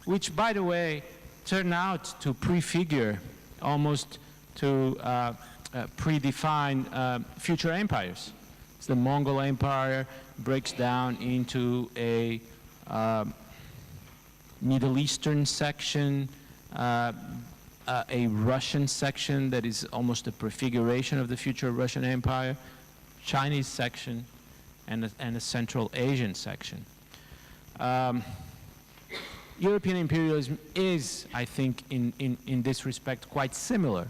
which, by the way, turn out to prefigure, almost to predefine future empires. So the Mongol Empire breaks down into a Middle Eastern section, a Russian section that is almost a prefiguration of the future Russian Empire, Chinese section, and a Central Asian section. European imperialism is, I think, in this respect, quite similar.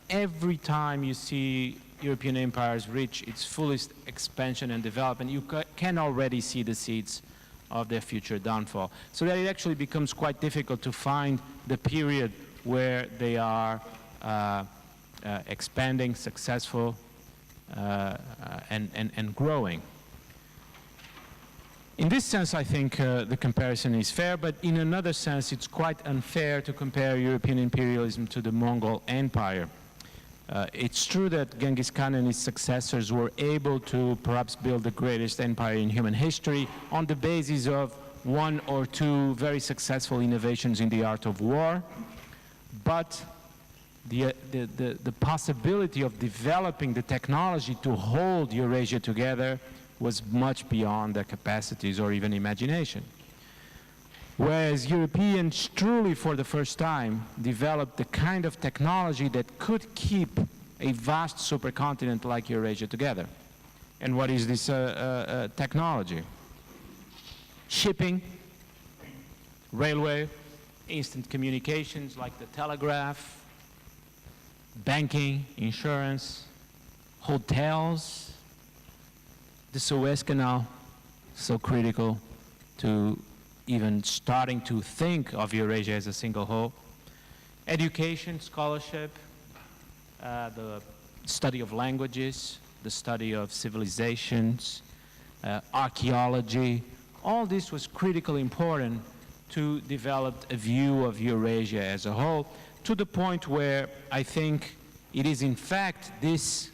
Every time you see European empires reach its fullest expansion and development, you can already see the seeds of their future downfall. So that it actually becomes quite difficult to find the period where they are expanding, successful, and growing. In this sense, I think the comparison is fair, but in another sense, it's quite unfair to compare European imperialism to the Mongol Empire. It's true that Genghis Khan and his successors were able to perhaps build the greatest empire in human history on the basis of one or two very successful innovations in the art of war, but the possibility of developing the technology to hold Eurasia together was much beyond their capacities or even imagination. Whereas Europeans truly for the first time developed the kind of technology that could keep a vast supercontinent like Eurasia together. And what is this technology? Shipping, railway, instant communications like the telegraph, banking, insurance, hotels, the Suez Canal, so critical to even starting to think of Eurasia as a single whole. Education, scholarship, the study of languages, the study of civilizations, archaeology, all this was critically important to develop a view of Eurasia as a whole, to the point where I think it is in fact this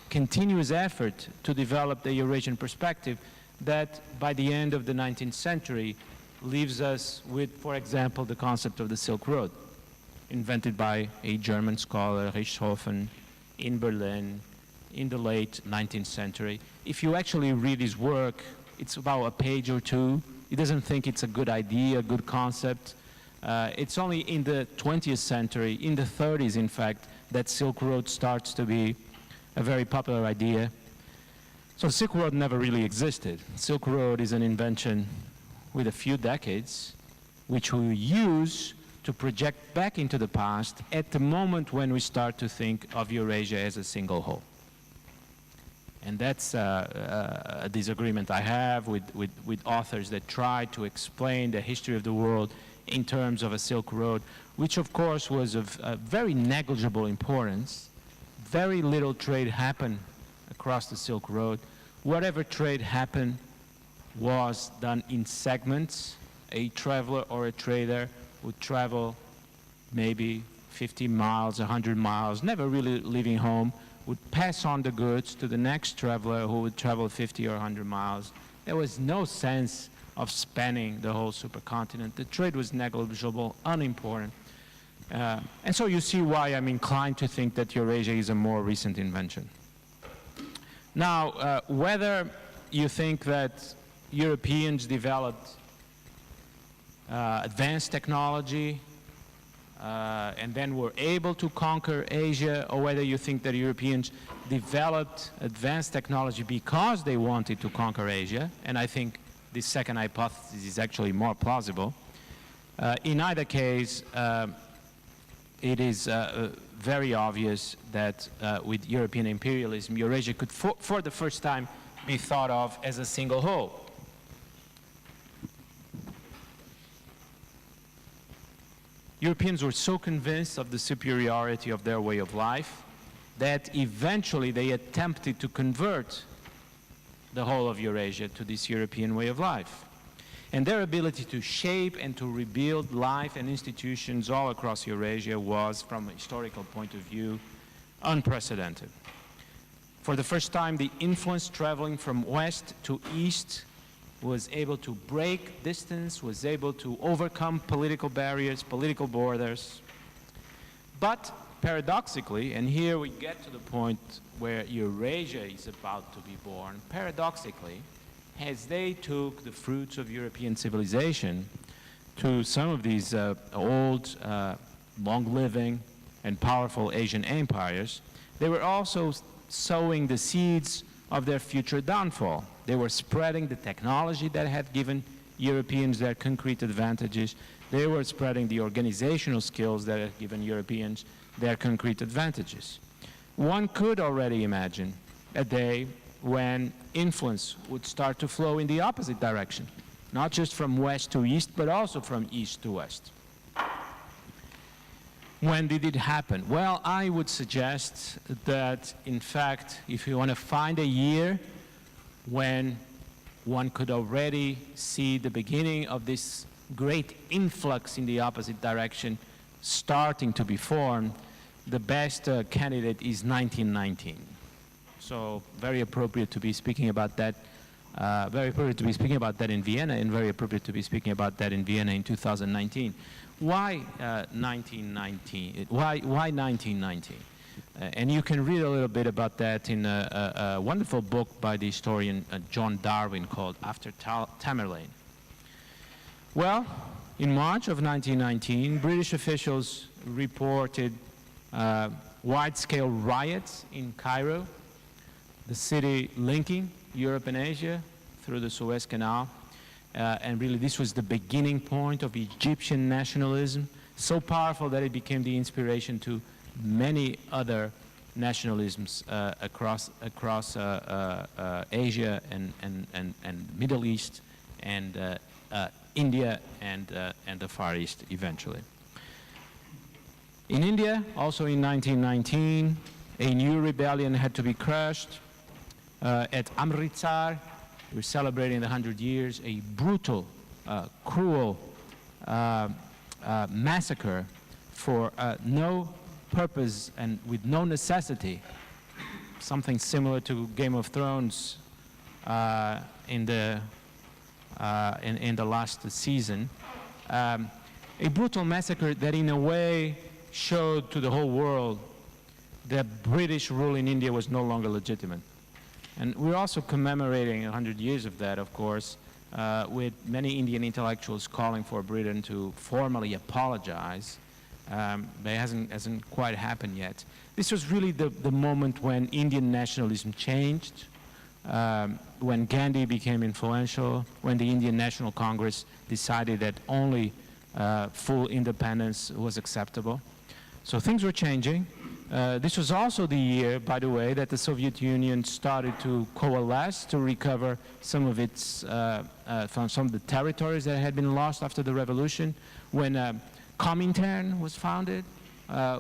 continuous effort to develop the Eurasian perspective that by the end of the 19th century leaves us with, for example, the concept of the Silk Road, invented by a German scholar, Richthofen, in Berlin in the late 19th century. If you actually read his work, it's about a page or two. He doesn't think it's a good idea, a good concept. It's only in the 20th century, in the 30s in fact, that Silk Road starts to be a very popular idea. So Silk Road never really existed. Silk Road is an invention with a few decades, which we use to project back into the past at the moment when we start to think of Eurasia as a single whole. And that's a disagreement I have with authors that try to explain the history of the world in terms of a Silk Road, which of course was of very negligible importance. Very little trade happened across the Silk Road. Whatever trade happened was done in segments. A traveler or a trader would travel maybe 50 miles, 100 miles, never really leaving home, would pass on the goods to the next traveler who would travel 50 or 100 miles. There was no sense of spanning the whole supercontinent. The trade was negligible, unimportant. And so you see why I'm inclined to think that Eurasia is a more recent invention. Now, whether you think that Europeans developed advanced technology and then were able to conquer Asia, or whether you think that Europeans developed advanced technology because they wanted to conquer Asia, and I think this second hypothesis is actually more plausible. In either case, it is very obvious that with European imperialism, Eurasia could, for the first time, be thought of as a single whole. Europeans were so convinced of the superiority of their way of life that eventually they attempted to convert the whole of Eurasia to this European way of life. And their ability to shape and to rebuild life and institutions all across Eurasia was, from a historical point of view, unprecedented. For the first time, the influence traveling from west to east was able to break distance, was able to overcome political barriers, political borders. But paradoxically, and here we get to the point where Eurasia is about to be born, paradoxically, as they took the fruits of European civilization to some of these old, long-living and powerful Asian empires, they were also sowing the seeds of their future downfall. They were spreading the technology that had given Europeans their concrete advantages. They were spreading the organizational skills that had given Europeans their concrete advantages. One could already imagine a day when influence would start to flow in the opposite direction, not just from west to east, but also from east to west. When did it happen? Well, I would suggest that, in fact, if you want to find a year when one could already see the beginning of this great influx in the opposite direction starting to be formed, the best candidate is 1919. So very appropriate to be speaking about that. Very appropriate to be speaking about that in Vienna, and very appropriate to be speaking about that in Vienna in 2019. Why 1919? Why 1919? And you can read a little bit about that in a wonderful book by the historian John Darwin called After Tamerlane. Well, in March of 1919, British officials reported wide-scale riots in Cairo, the city linking Europe and Asia through the Suez Canal. And really this was the beginning point of Egyptian nationalism, so powerful that it became the inspiration to many other nationalisms across Asia and Middle East and India and the Far East eventually. In India, also in 1919, a new rebellion had to be crushed. At Amritsar, we're celebrating the 100 years, a brutal, cruel massacre for no purpose and with no necessity, something similar to Game of Thrones in the last season. A brutal massacre that in a way showed to the whole world that British rule in India was no longer legitimate. And we're also commemorating 100 years of that, of course, with many Indian intellectuals calling for Britain to formally apologize. But it hasn't quite happened yet. This was really the moment when Indian nationalism changed, when Gandhi became influential, when the Indian National Congress decided that only full independence was acceptable. So things were changing. This was also the year, by the way, that the Soviet Union started to coalesce to recover some of its, from some of the territories that had been lost after the revolution, when Comintern was founded,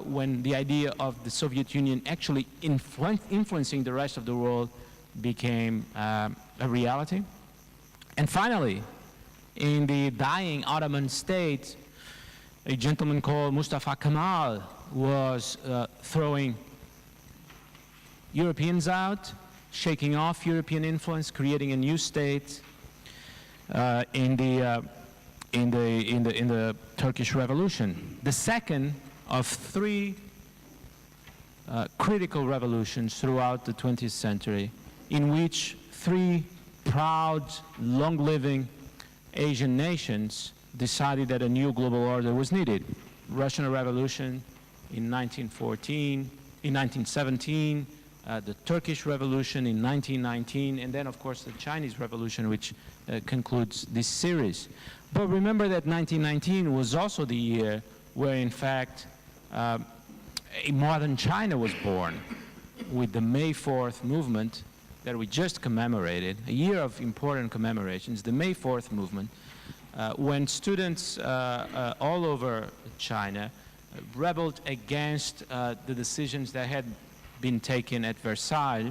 when the idea of the Soviet Union actually influencing the rest of the world became a reality. And finally, in the dying Ottoman state, a gentleman called Mustafa Kemal was throwing Europeans shaking off European influence, creating a new state in the Turkish Revolution. The second of three critical revolutions throughout the 20th century, in which three proud, long-living Asian nations decided that a new global order was needed. Russian Revolution in 1917, the Turkish Revolution in 1919, and then of course the Chinese Revolution, which concludes this series. But remember that 1919 was also the year where in fact a modern China was born, with the May 4th movement that we just commemorated, a year of important commemorations, the May 4th movement, when students all over China rebelled against the decisions that had been taken at Versailles,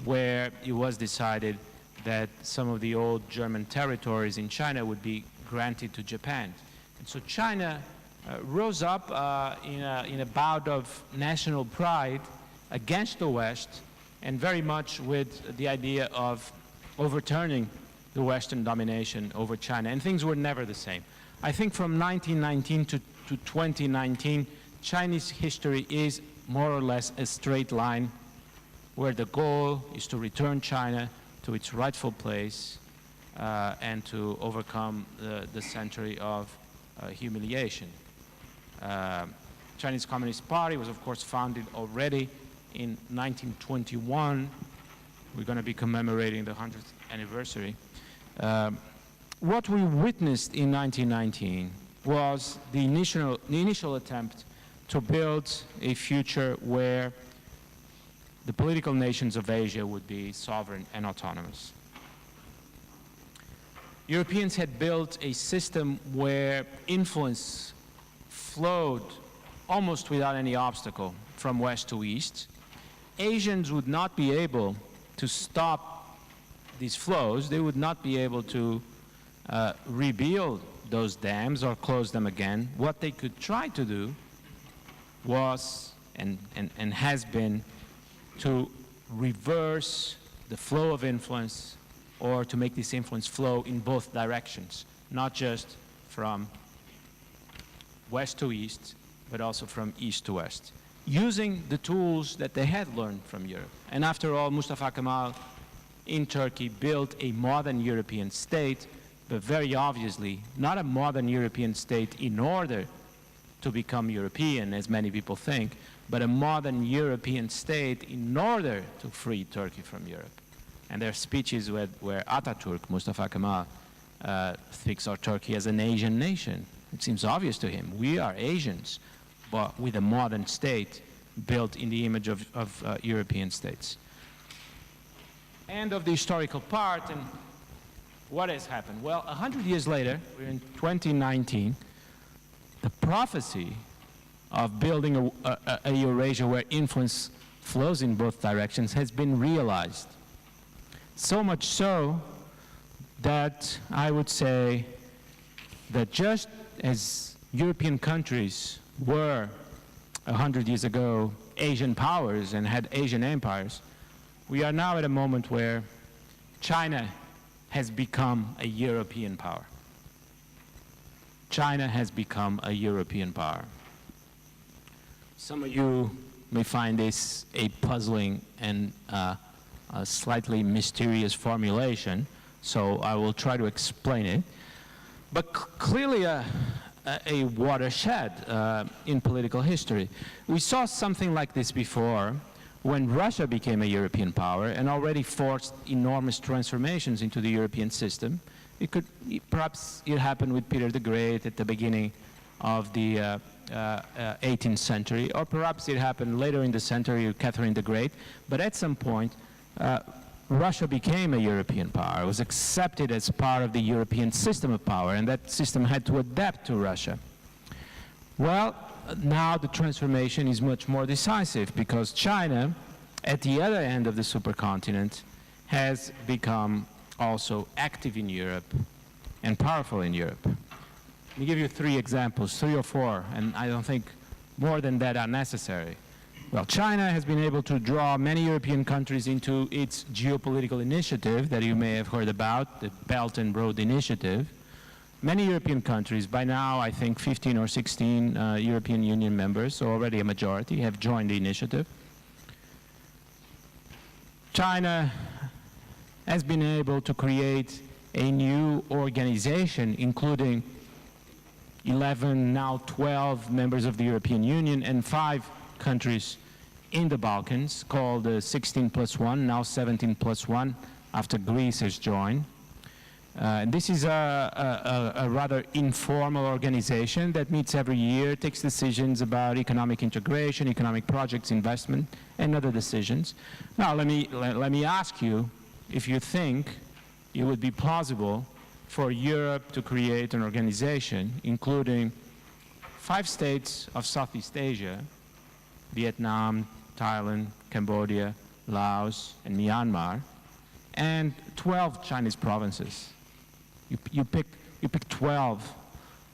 where it was decided that some of the old German territories in China would be granted to Japan. And so China rose up in a bout of national pride against the West, and very much with the idea of overturning the Western domination over China, and things were never the same. I think from 1919 to 2019, Chinese history is more or less a straight line where the goal is to return China to its rightful place and to overcome the century of humiliation. Chinese Communist Party was, of course, founded already in 1921. We're going to be commemorating the 100th anniversary. What we witnessed in 1919 was the initial attempt to build a future where the political nations of Asia would be sovereign and autonomous. Europeans had built a system where influence flowed almost without any obstacle from west to east. Asians would not be able to stop these flows. They would not be able to rebuild those dams or close them again. What they could try to do was, and has been, to reverse the flow of influence, or to make this influence flow in both directions, not just from west to east, but also from east to west, using the tools that they had learned from Europe. And after all, Mustafa Kemal in Turkey built a modern European state, but very obviously not a modern European state in order to become European, as many people think, but a modern European state in order to free Turkey from Europe. And there are speeches where Ataturk, Mustafa Kemal, thinks of Turkey as an Asian nation. It seems obvious to him. We are Asians, but with a modern state built in the image of European states. End of the historical part, and what has happened? Well, 100 years later, we're in 2019, the prophecy of building a Eurasia where influence flows in both directions has been realized. So much so that I would say that just as European countries were 100 years ago Asian powers and had Asian empires, we are now at a moment where China has become a European power. China has become a European power. Some of you may find this a puzzling and a slightly mysterious formulation, so I will try to explain it. But clearly a watershed in political history. We saw something like this before when Russia became a European power and already forced enormous transformations into the European system. Perhaps it happened with Peter the Great at the beginning of the 18th century, or perhaps it happened later in the century with Catherine the Great. But at some point, Russia became a European power. It was accepted as part of the European system of power, and that system had to adapt to Russia. Well, now the transformation is much more decisive because China, at the other end of the supercontinent, has become also active in Europe and powerful in Europe. Let me give you 3 examples, 3 or 4, and I don't think more than that are necessary. Well, China has been able to draw many European countries into its geopolitical initiative that you may have heard about, the Belt and Road Initiative. Many European countries, by now I think 15 or 16 European Union members, so already a majority, have joined the initiative. China has been able to create a new organization, including 11, now 12 members of the European Union and 5 countries in the Balkans, called 16+1, now 17+1, after Greece has joined. This is a rather informal organization that meets every year, takes decisions about economic integration, economic projects, investment, and other decisions. Now, let me ask you if you think it would be plausible for Europe to create an organization including 5 states of Southeast Asia, Vietnam, Thailand, Cambodia, Laos, and Myanmar, and 12 Chinese provinces. You pick 12,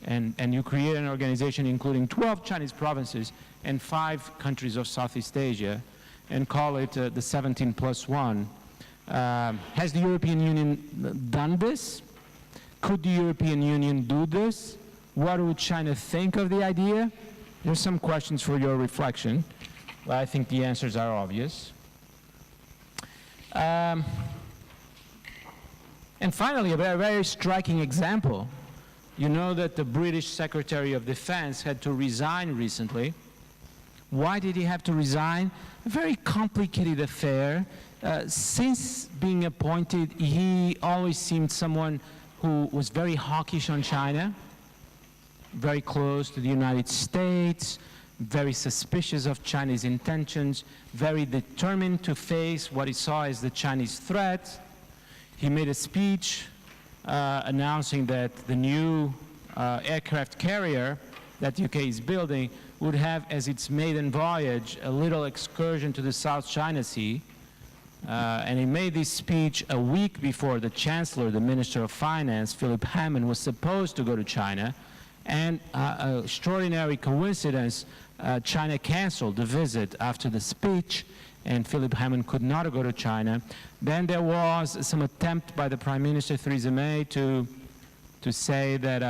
and you create an organization including 12 Chinese provinces and 5 countries of Southeast Asia, and call it the 17+1. Has the European Union done this? Could the European Union do this? What would China think of the idea? There's some questions for your reflection. Well, I think the answers are obvious. And finally, a very, very striking example. You know that the British Secretary of Defense had to resign recently. Why did he have to resign? A very complicated affair. Since being appointed, he always seemed someone who was very hawkish on China, very close to the United States, very suspicious of Chinese intentions, very determined to face what he saw as the Chinese threat. He made a speech announcing that the new aircraft carrier that the UK is building would have as its maiden voyage a little excursion to the South China Sea. And he made this speech a week before the Chancellor, the Minister of Finance, Philip Hammond, was supposed to go to China. And an extraordinary coincidence, China canceled the visit after the speech, and Philip Hammond could not go to China. Then there was some attempt by the Prime Minister, Theresa May, to say that,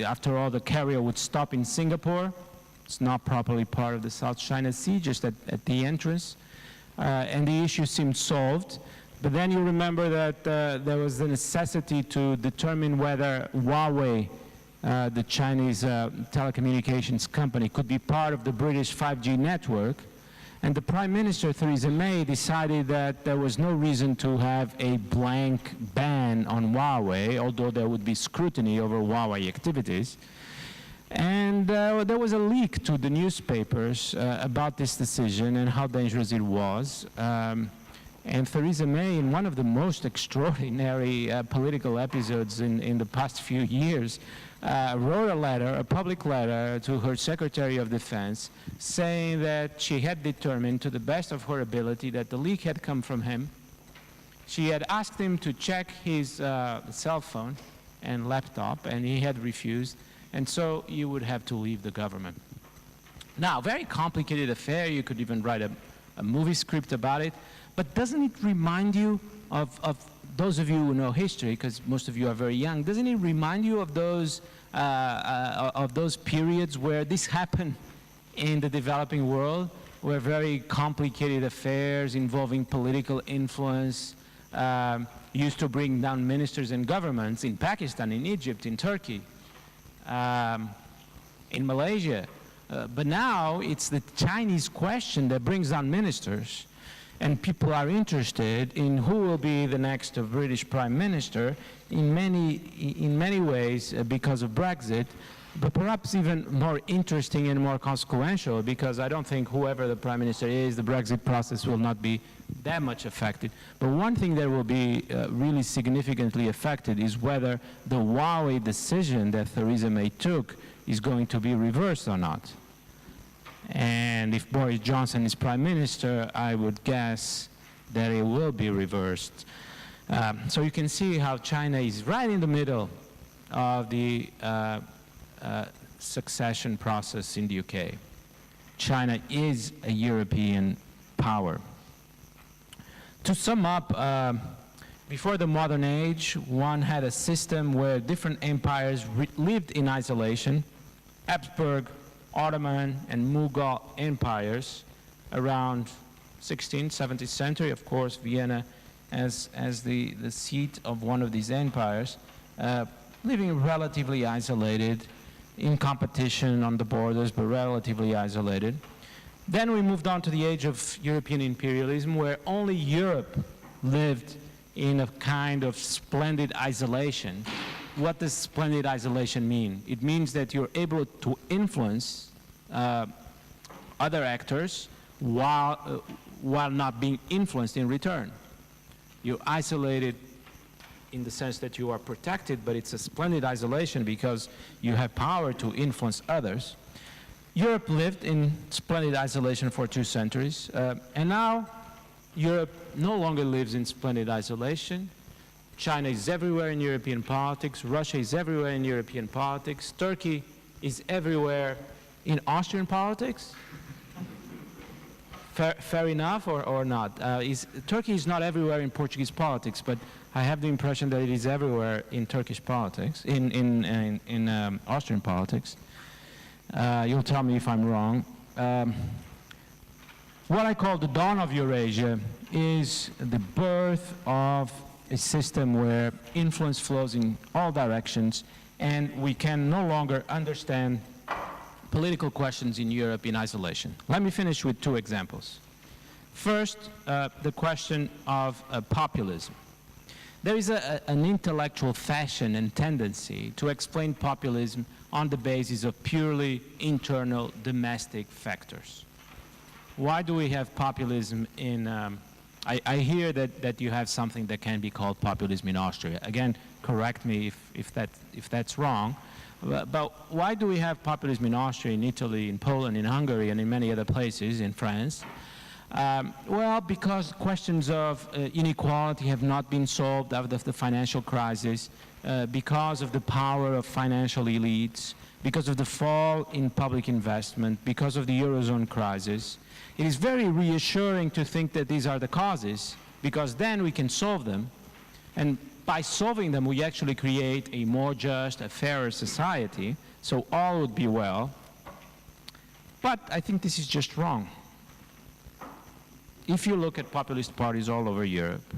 after all, the carrier would stop in Singapore. It's not properly part of the South China Sea, just at the entrance. And the issue seemed solved. But then you remember that there was the necessity to determine whether Huawei, the Chinese telecommunications company, could be part of the British 5G network. And the Prime Minister, Theresa May, decided that there was no reason to have a blank ban on Huawei, although there would be scrutiny over Huawei activities. And there was a leak to the newspapers about this decision and how dangerous it was. And Theresa May, in one of the most extraordinary political episodes in the past few years, wrote a letter, a public letter, to her Secretary of Defense, saying that she had determined, to the best of her ability, that the leak had come from him. She had asked him to check his cell phone and laptop, and he had refused. And so you would have to leave the government. Now, very complicated affair. You could even write a movie script about it. But doesn't it remind you of those of you who know history, because most of you are very young, doesn't it remind you of those periods where this happened in the developing world, where very complicated affairs involving political influence used to bring down ministers and governments in Pakistan, in Egypt, in Turkey, in Malaysia. But now it's the Chinese question that brings down ministers, and people are interested in who will be the next British Prime Minister in many ways because of Brexit, but perhaps even more interesting and more consequential, because I don't think whoever the Prime Minister is, the Brexit process will not be that much affected. But one thing that will be really significantly affected is whether the Huawei decision that Theresa May took is going to be reversed or not. And if Boris Johnson is Prime Minister, I would guess that it will be reversed. So you can see how China is right in the middle of the succession process in the UK. China is a European power. To sum up, before the modern age, one had a system where different empires lived in isolation. Habsburg, Ottoman, and Mughal empires around 16th, 17th century. Of course, Vienna as the seat of one of these empires, living relatively isolated, in competition on the borders, but relatively isolated. Then we moved on to the age of European imperialism, where only Europe lived in a kind of splendid isolation. What does splendid isolation mean? It means that you're able to influence other actors while not being influenced in return. You're isolated in the sense that you are protected, but it's a splendid isolation because you have power to influence others. Europe lived in splendid isolation for 2 centuries, and now Europe no longer lives in splendid isolation. China is everywhere in European politics, Russia is everywhere in European politics, Turkey is everywhere in Austrian politics. Fair enough or not? Turkey is not everywhere in Portuguese politics, but I have the impression that it is everywhere in Turkish politics, in Austrian politics. You'll tell me if I'm wrong. What I call the dawn of Eurasia is the birth of a system where influence flows in all directions, and we can no longer understand political questions in Europe in isolation. Let me finish with two examples. First, the question of populism. There is an intellectual fashion and tendency to explain populism on the basis of purely internal domestic factors. Why do we have populism in... I hear that you have something that can be called populism in Austria. Again, correct me if that's wrong. But why do we have populism in Austria, in Italy, in Poland, in Hungary, and in many other places, in France? Well, because questions of inequality have not been solved out of the financial crisis, because of the power of financial elites, because of the fall in public investment, because of the Eurozone crisis. It is very reassuring to think that these are the causes, because then we can solve them. And by solving them, we actually create a more just, a fairer society, so all would be well. But I think this is just wrong. If you look at populist parties all over Europe,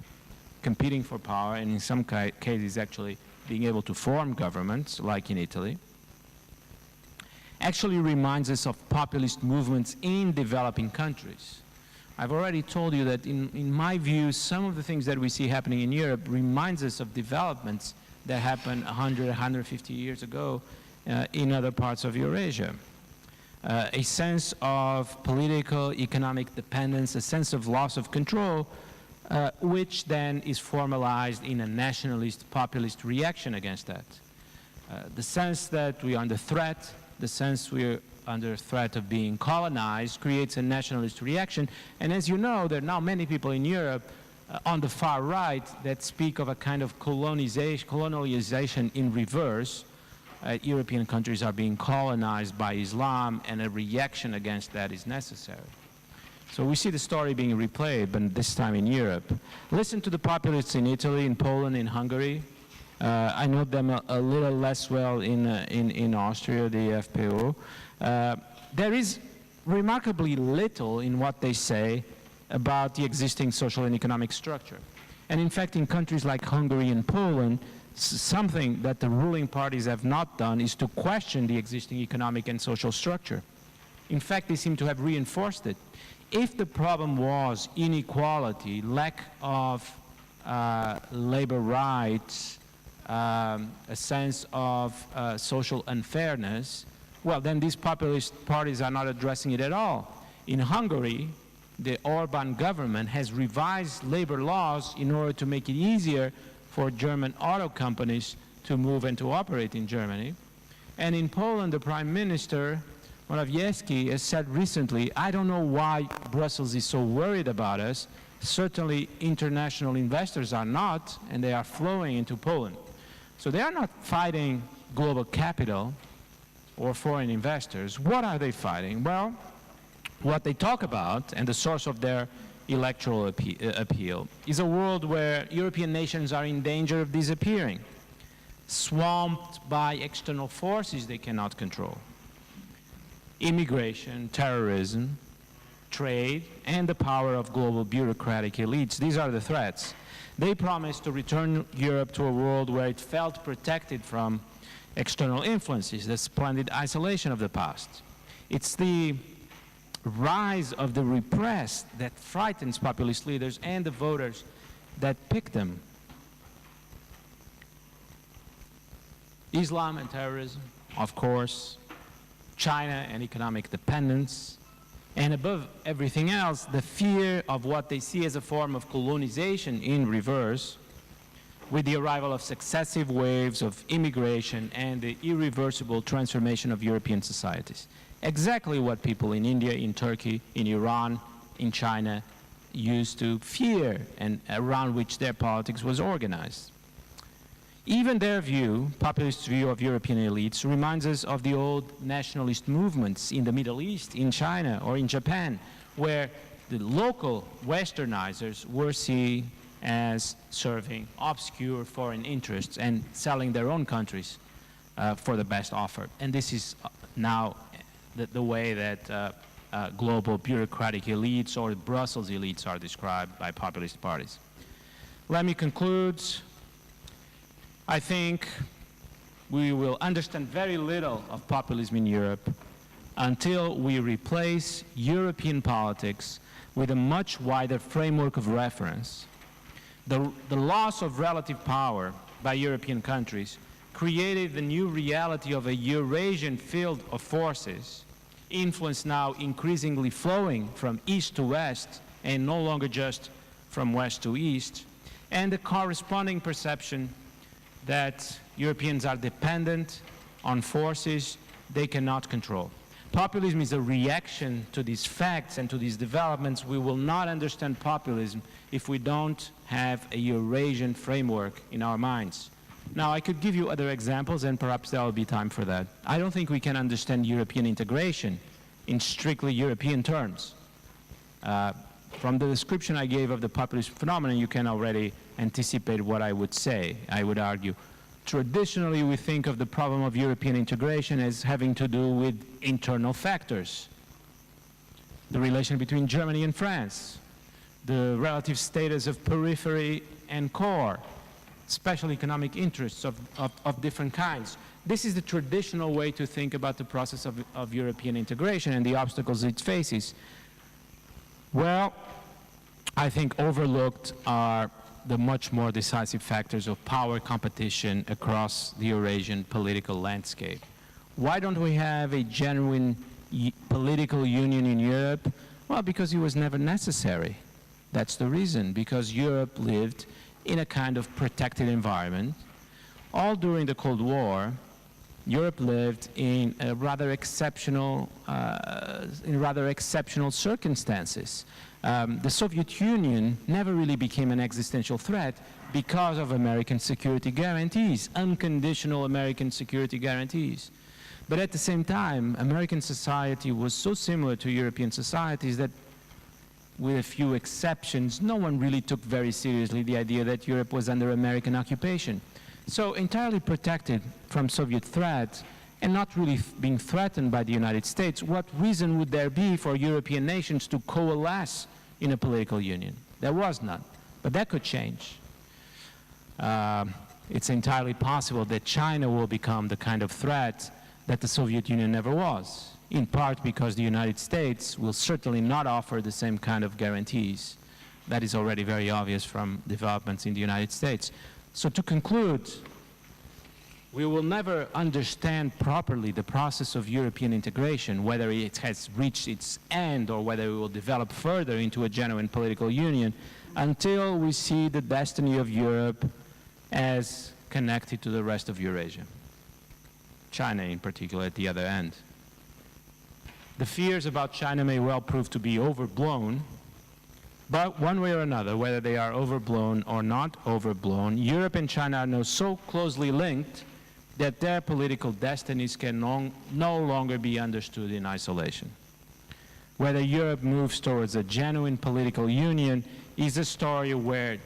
competing for power, and in some cases actually being able to form governments, like in Italy, actually reminds us of populist movements in developing countries. I've already told you that in my view, some of the things that we see happening in Europe reminds us of developments that happened 100, 150 years ago in other parts of Eurasia. A sense of political, economic dependence, a sense of loss of control, which then is formalized in a nationalist, populist reaction against that. The sense that we are under threat, the sense we're under threat of being colonized creates a nationalist reaction. And as you know, there are now many people in Europe on the far right that speak of a kind of colonialization in reverse. European countries are being colonized by Islam, and a reaction against that is necessary. So we see the story being replayed, but this time in Europe. Listen to the populists in Italy, in Poland, in Hungary. I know them a little less well in Austria, the FPÖ. There is remarkably little in what they say about the existing social and economic structure. And in fact, in countries like Hungary and Poland, something that the ruling parties have not done is to question the existing economic and social structure. In fact, they seem to have reinforced it. If the problem was inequality, lack of labor rights, a sense of social unfairness, well, then these populist parties are not addressing it at all. In Hungary, the Orban government has revised labor laws in order to make it easier for German auto companies to move and to operate in Germany. And in Poland, the Prime Minister, Morawiecki, has said recently, I don't know why Brussels is so worried about us. Certainly international investors are not, and they are flowing into Poland. So they are not fighting global capital or foreign investors. What are they fighting? Well, what they talk about, and the source of their electoral appeal, is a world where European nations are in danger of disappearing, swamped by external forces they cannot control. Immigration, terrorism, trade, and the power of global bureaucratic elites. These are the threats. They promised to return Europe to a world where it felt protected from external influences, the splendid isolation of the past. It's the rise of the repressed that frightens populist leaders and the voters that pick them. Islam and terrorism, of course, China and economic dependence, and above everything else, the fear of what they see as a form of colonization in reverse, with the arrival of successive waves of immigration and the irreversible transformation of European societies. Exactly what people in India, in Turkey, in Iran, in China used to fear, and around which their politics was organized. Even their view, populist view of European elites, reminds us of the old nationalist movements in the Middle East, in China, or in Japan, where the local westernizers were seen as serving obscure foreign interests and selling their own countries for the best offer. And this is now the way that global bureaucratic elites or Brussels elites are described by populist parties. Let me conclude. I think we will understand very little of populism in Europe until we replace European politics with a much wider framework of reference. The loss of relative power by European countries created the new reality of a Eurasian field of forces, influence now increasingly flowing from east to west and no longer just from west to east, and the corresponding perception that Europeans are dependent on forces they cannot control. Populism is a reaction to these facts and to these developments. We will not understand populism if we don't have a Eurasian framework in our minds. Now, I could give you other examples, and perhaps there will be time for that. I don't think we can understand European integration in strictly European terms. From the description I gave of the populist phenomenon, you can already anticipate what I would say. I would argue, traditionally, we think of the problem of European integration as having to do with internal factors. The relation between Germany and France, the relative status of periphery and core, special economic interests of different kinds. This is the traditional way to think about the process of European integration and the obstacles it faces. Well, I think overlooked are the much more decisive factors of power competition across the Eurasian political landscape. Why don't we have a genuine political union in Europe? Well, because it was never necessary. That's the reason, because Europe lived in a kind of protected environment. All during the Cold War, Europe lived in a rather exceptional circumstances. The Soviet Union never really became an existential threat because of American security guarantees, unconditional American security guarantees. But at the same time, American society was so similar to European societies that, with a few exceptions, no one really took very seriously the idea that Europe was under American occupation. So entirely protected from Soviet threat and not really being threatened by the United States, what reason would there be for European nations to coalesce in a political union? There was none, but that could change. It's entirely possible that China will become the kind of threat that the Soviet Union never was, in part because the United States will certainly not offer the same kind of guarantees. That is already very obvious from developments in the United States. So to conclude, we will never understand properly the process of European integration, whether it has reached its end or whether it will develop further into a genuine political union, until we see the destiny of Europe as connected to the rest of Eurasia. China in particular at the other end. The fears about China may well prove to be overblown, but one way or another, whether they are overblown or not overblown, Europe and China are now so closely linked that their political destinies can no longer be understood in isolation. Whether Europe moves towards a genuine political union is a story where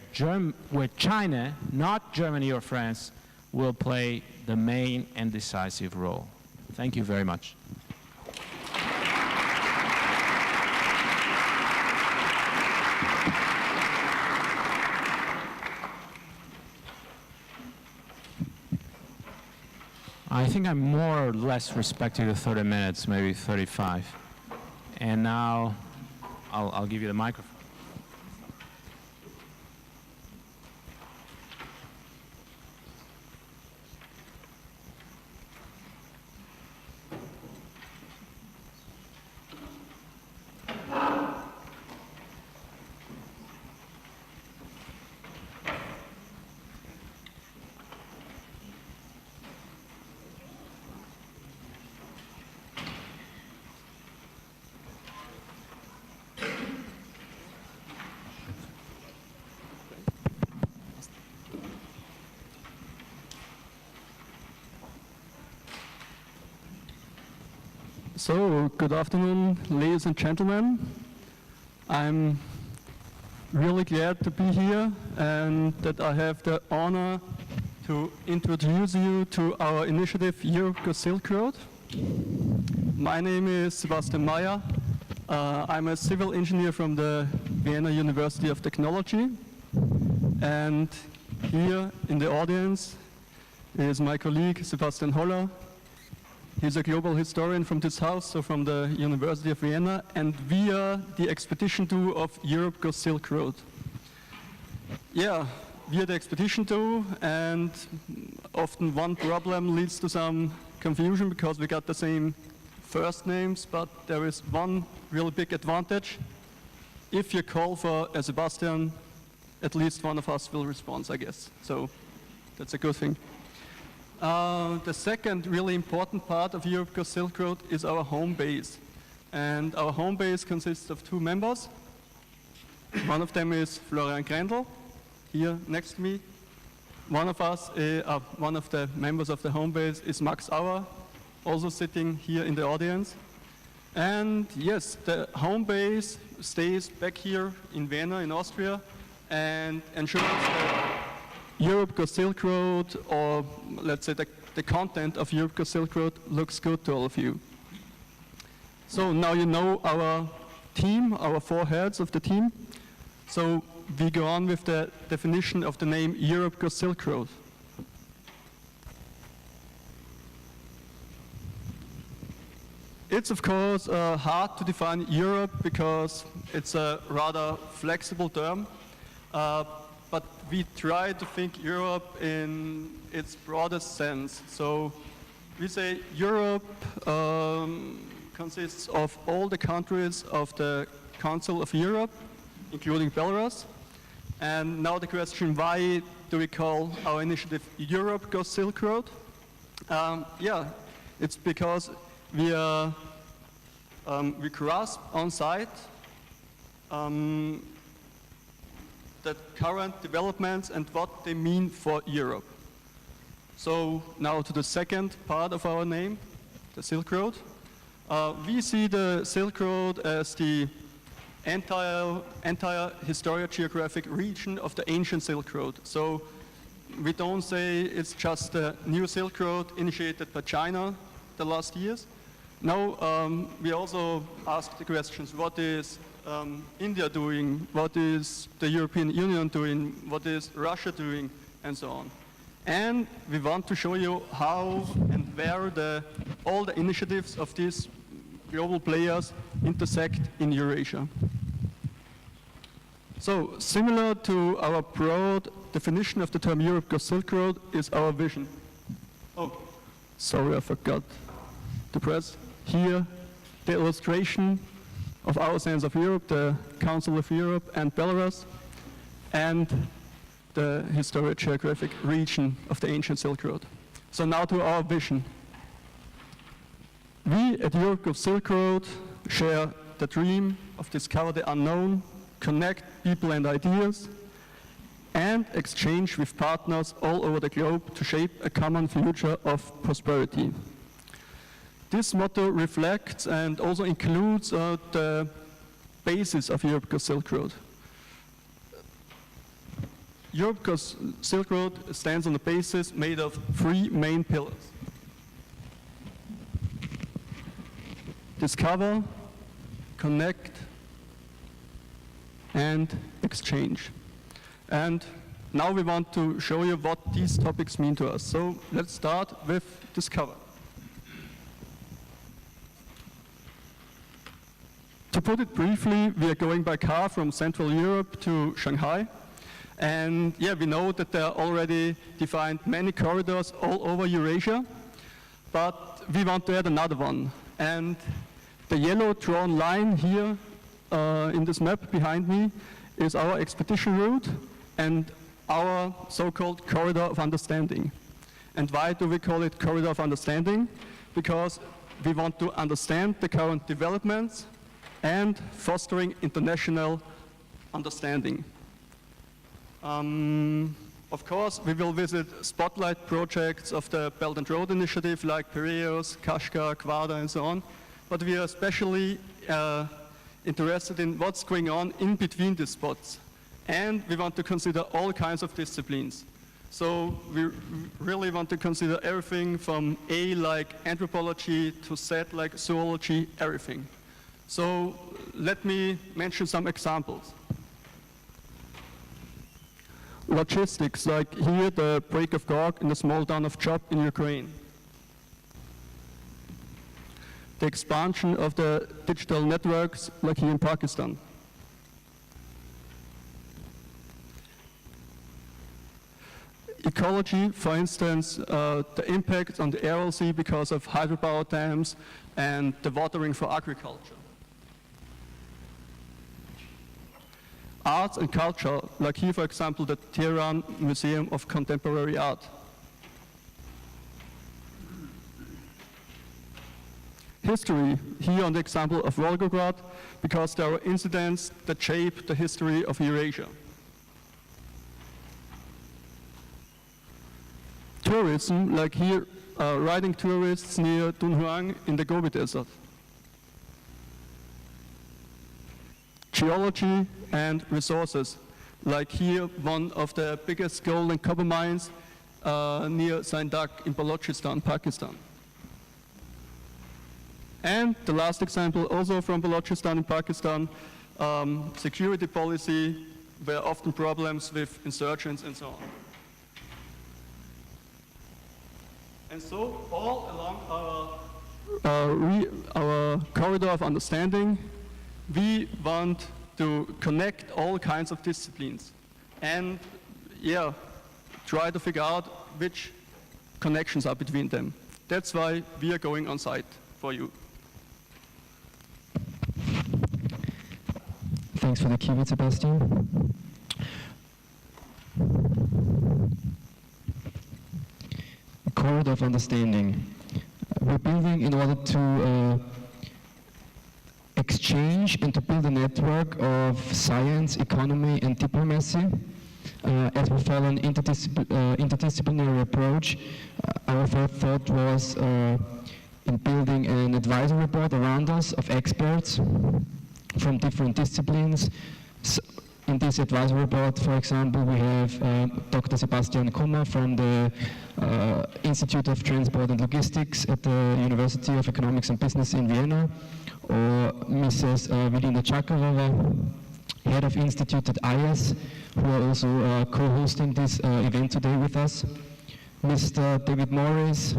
China, not Germany or France, will play the main and decisive role. Thank you very much. I think I'm more or less respecting the 30 minutes, maybe 35. And now I'll give you the microphone. So, good afternoon, ladies and gentlemen. I'm really glad to be here and that I have the honor to introduce you to our initiative Europe Goes Silk Road. My name is Sebastian Maier. I'm a civil engineer from the Vienna University of Technology, and here in the audience is my colleague Sebastian Holler. He's a global historian from this house, so from the University of Vienna, and we are the expedition duo of Europe Goes Silk Road. Yeah, we are the expedition duo, and often one problem leads to some confusion because we got the same first names, but there is one really big advantage. If you call for a Sebastian, at least one of us will respond, I guess. So that's a good thing. The second really important part of Europe Goes Silk Road is our home base. And our home base consists of two members. One of them is Florian Krendl, here next to me. One of the members of the home base is Max Auer, also sitting here in the audience. And yes, the home base stays back here in Vienna, in Austria, and ensures that Europe Goes Silk Road, or let's say the content of Europe Goes Silk Road, looks good to all of you. So now you know our team, our four heads of the team. So we go on with the definition of the name Europe Goes Silk Road. It's of course hard to define Europe because it's a rather flexible term. But we try to think Europe in its broadest sense. So we say Europe consists of all the countries of the Council of Europe, including Belarus. And now the question, why do we call our initiative Europe Goes Silk Road? Yeah, it's because we grasp on site the current developments and what they mean for Europe. So now to the second part of our name, the Silk Road. We see the Silk Road as the entire historiogeographic region of the ancient Silk Road. So we don't say it's just the new Silk Road initiated by China the last years. No, we also ask the questions, what is India doing, what is the European Union doing, what is Russia doing, and so on. And we want to show you how and where all the initiatives of these global players intersect in Eurasia. So, similar to our broad definition of the term Europe Goes Silk Road is our vision. Oh, sorry, I forgot to press here the illustration of our sense of Europe, the Council of Europe and Belarus, and the historiogeographic region of the ancient Silk Road. So now to our vision. We at Europe Goes Silk Road share the dream of discover the unknown, connect people and ideas, and exchange with partners all over the globe to shape a common future of prosperity. This motto reflects and also includes the basis of Europe Goes Silk Road. Europe Goes Silk Road stands on a basis made of three main pillars. Discover, connect, and exchange. And now we want to show you what these topics mean to us. So let's start with discover. To put it briefly, we are going by car from Central Europe to Shanghai. And yeah, we know that there are already defined many corridors all over Eurasia, but we want to add another one. And the yellow drawn line here in this map behind me is our expedition route and our so-called corridor of understanding. And why do we call it corridor of understanding? Because we want to understand the current developments and fostering international understanding. Of course, we will visit spotlight projects of the Belt and Road Initiative like Piraeus, Kashgar, Quadra, and so on. But we are especially interested in what's going on in between these spots. And we want to consider all kinds of disciplines. So we really want to consider everything from A, like anthropology, to Z, like zoology, everything. So let me mention some examples. Logistics, like here the break of Gork in the small town of Chop in Ukraine. The expansion of the digital networks, like here in Pakistan. Ecology, for instance, the impact on the Aral Sea because of hydropower dams and the watering for agriculture. Arts and culture, like here, for example, the Tehran Museum of Contemporary Art. History, here on the example of Volgograd, because there are incidents that shape the history of Eurasia. Tourism, like here, riding tourists near Dunhuang in the Gobi Desert. Geology and resources, like here, one of the biggest gold and copper mines near Saindak in Balochistan, Pakistan. And the last example, also from Balochistan in Pakistan, security policy, where often problems with insurgents and so on. And so, all along our corridor of understanding, we want to connect all kinds of disciplines and, yeah, try to figure out which connections are between them. That's why we are going on site for you. Thanks for the keyword, Sebastian. A corridor of understanding. We're building in order to exchange and to build a network of science, economy, and diplomacy. As we follow an interdisciplinary approach, our first thought was in building an advisory board around us of experts from different disciplines. So in this advisory board, for example, we have Dr. Sebastian Kummer from the Institute of Transport and Logistics at the University of Economics and Business in Vienna, or Mrs. Vilina Chakarova, head of institute at AIES, who are also co-hosting this event today with us. Mr. David Morris,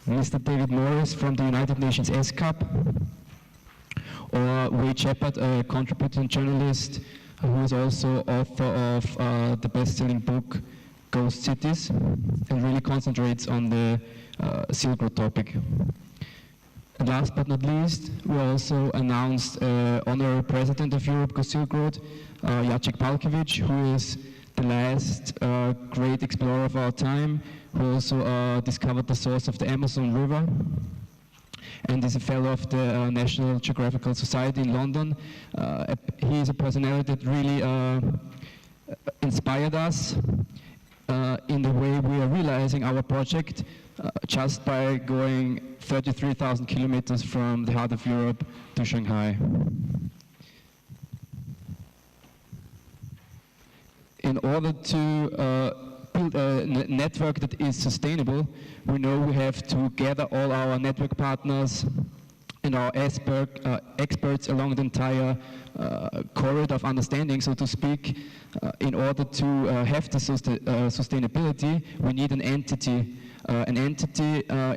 Mr. David Morris from the United Nations ESCAP, or Wade Shepard, a contributing journalist who is also author of the best-selling book Ghost Cities, and really concentrates on the Silk Road topic. And last but not least, we also announced honorary president of Europe Go Silk Road, Jacek Palkiewicz, who is the last great explorer of our time, who also discovered the source of the Amazon River, and is a fellow of the National Geographical Society in London. He is a personality that really inspired us in the way we are realizing our project just by going 33,000 kilometers from the heart of Europe to Shanghai. In order to build a network that is sustainable, we know we have to gather all our network partners and our experts along the entire corridor of understanding, so to speak. In order to have the sustainability, we need an entity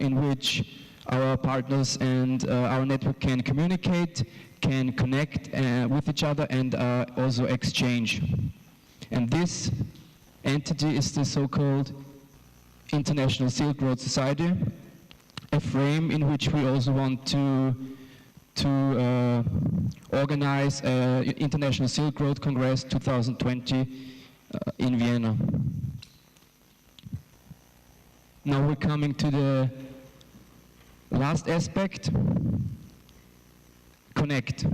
in which our partners and our network can communicate, can connect with each other, and also exchange. And this entity is the so-called International Silk Road Society, a frame in which we also want to organize International Silk Road Congress 2020 in Vienna. Now we're coming to the last aspect, connect.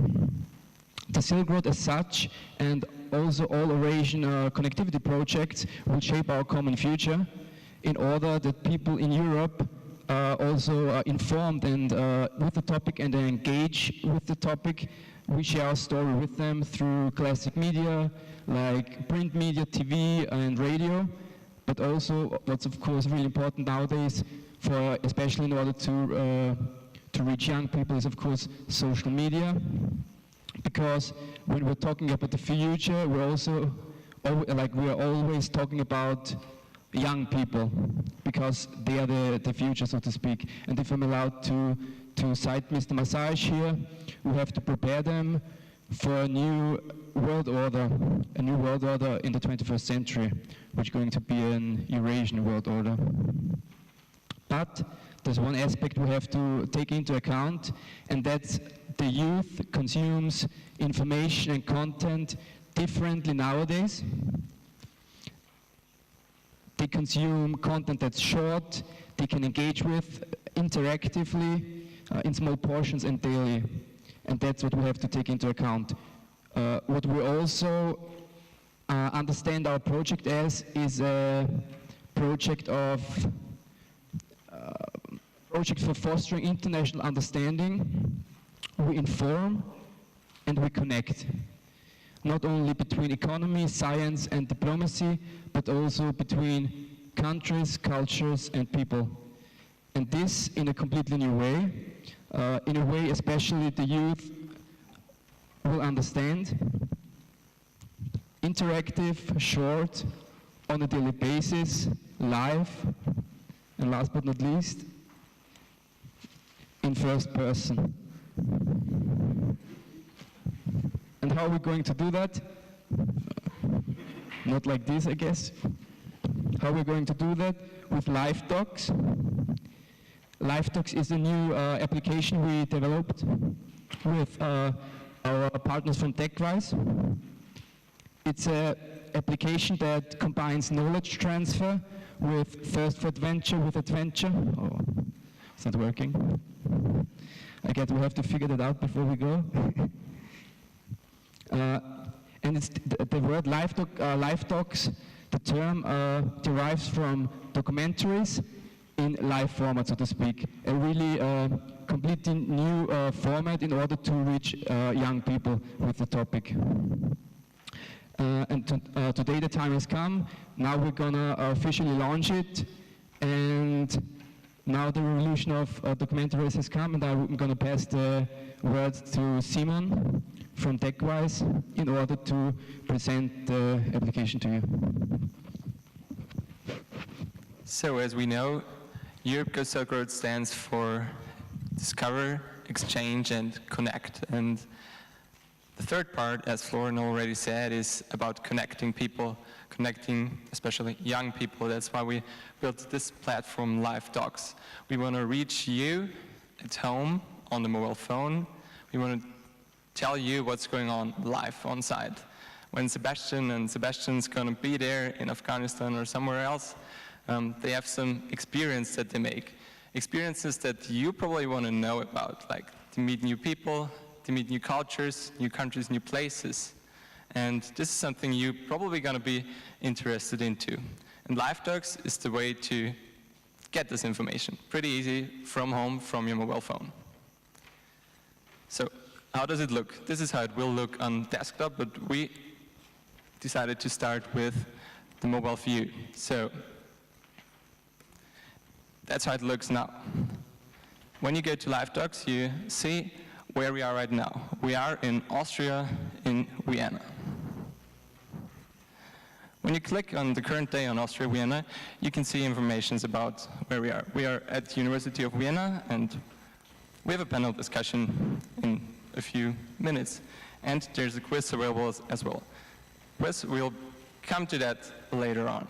The Silk Road as such, and also all Eurasian connectivity projects will shape our common future in order that people in Europe also informed and with the topic and engage with the topic. We share our story with them through classic media, like print media, TV and radio, but also what's of course really important nowadays, for especially in order to reach young people, is of course social media. Because when we're talking about the future, we're also we are always talking about young people, because they are the future, so to speak. And if I'm allowed to cite Mr. Maçães here, we have to prepare them for a new world order in the 21st century, which is going to be an Eurasian world order. But there's one aspect we have to take into account, and that's the youth consumes information and content differently nowadays. They consume content that's short, they can engage with interactively, in small portions and daily. And that's what we have to take into account. What we also understand our project as is a project for fostering international understanding. We inform and we connect, not only between economy, science and diplomacy, but also between countries, cultures and people. And this in a completely new way, in a way especially the youth will understand. Interactive, short, on a daily basis, live, and last but not least, in first person. And how are we going to do that? Not like this, I guess. How are we going to do that? With LiveDocs. LiveDocs is a new application we developed with our partners from Deckweiss. It's an application that combines knowledge transfer with thirst for adventure with adventure. Oh, it's not working. I guess we have to figure that out before we go. And it's the word LiveDocs, the term derives from documentaries in live format, so to speak. A really completely new format in order to reach young people with the topic. And today the time has come. Now we're gonna officially launch it, and now the revolution of documentaries has come, and I'm gonna pass the word to Simon from Deckweiss in order to present the application to you. So as we know, Europe Goes Silk Road stands for discover, exchange and connect. And the third part, as Florian already said, is about connecting people, connecting especially young people. That's why we built this platform, LiveDocs. We want to reach you at home on the mobile phone. We want to tell you what's going on live on site. When Sebastian's going to be there in Afghanistan or somewhere else, they have some experience that they make. Experiences that you probably want to know about, like to meet new people, to meet new cultures, new countries, new places. And this is something you're probably going to be interested into. And LiveDocs is the way to get this information. Pretty easy, from home, from your mobile phone. So how does it look? This is how it will look on desktop, but we decided to start with the mobile view. So that's how it looks now. When you go to LiveDocs, you see where we are right now. We are in Austria, in Vienna. When you click on the current day on Austria, Vienna, you can see information about where we are. We are at the University of Vienna, and we have a panel discussion in a few minutes. And there's a quiz available as well. Quiz, we'll come to that later on.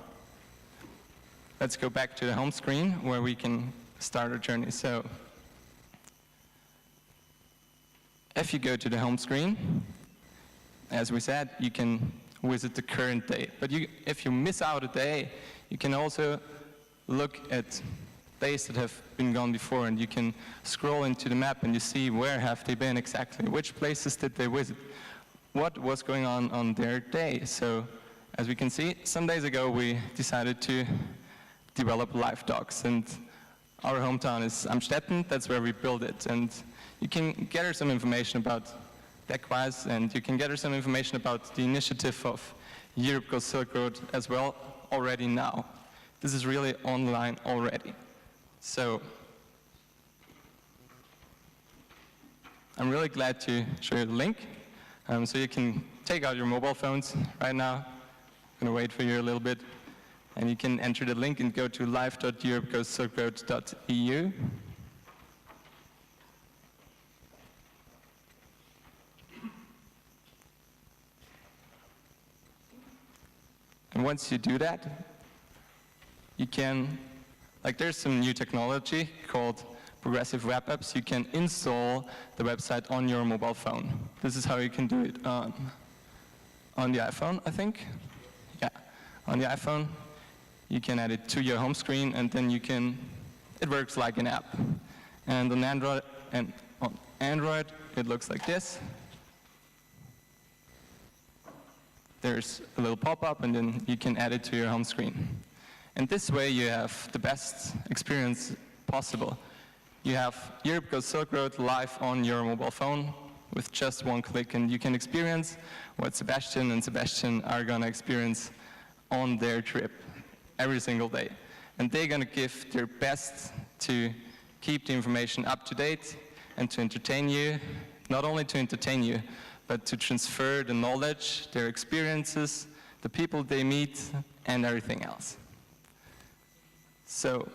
Let's go back to the home screen where we can start our journey. So, if you go to the home screen, as we said, you can visit the current day. But if you miss out a day, you can also look at days that have been gone before, and you can scroll into the map and you see where have they been exactly, which places did they visit, what was going on their day. So, as we can see, some days ago we decided to develop LiveDocs, and our hometown is Amstetten. That's where we built it. And you can gather some information about Deckweiss, and you can gather some information about the initiative of Europe Goes Silk Road as well already now. This is really online already. So I'm really glad to show you the link. So you can take out your mobile phones right now. I'm going to wait for you a little bit. And you can enter the link and go to live.europegoessilkroad.eu. And once you do that, you can, like there's some new technology called progressive web apps. You can install the website on your mobile phone. This is how you can do it on the iPhone, I think. Yeah, on the iPhone. You can add it to your home screen, and then you can, it works like an app. And on Android, it looks like this. There's a little pop-up, and then you can add it to your home screen. And this way, you have the best experience possible. You have Europe Goes Silk Road live on your mobile phone with just one click, and you can experience what Sebastian and Sebastian are going to experience on their trip every single day. And they're going to give their best to keep the information up to date and to entertain you, not only to entertain you, but to transfer the knowledge, their experiences, the people they meet, and everything else. So,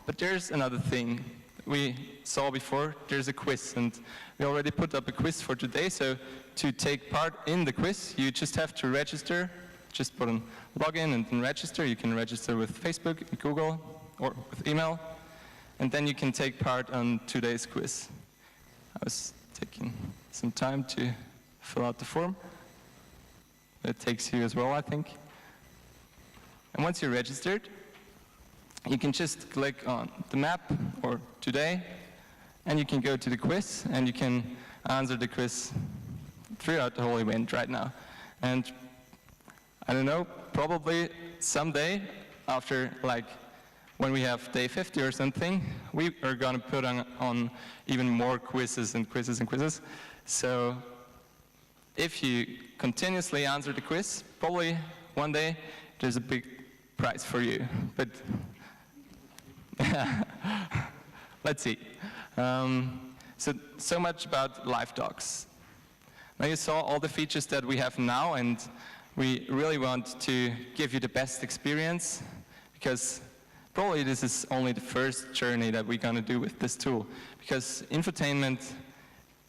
but there's another thing we saw before. There's a quiz, and we already put up a quiz for today. So to take part in the quiz, you just have to register. Just put on login and then register. You can register with Facebook, Google, or with email, and then you can take part on today's quiz. I was taking some time to fill out the form. It takes you as well, I think. And once you're registered, you can just click on the map or today, and you can go to the quiz, and you can answer the quiz throughout the whole event right now. And I don't know, probably someday after, like, when we have day 50 or something, we are going to put on even more quizzes and quizzes and quizzes. So if you continuously answer the quiz, probably one day there's a big prize for you. But let's see. So much about LiveDocs. Now you saw all the features that we have now, and we really want to give you the best experience, because probably this is only the first journey that we're going to do with this tool, because infotainment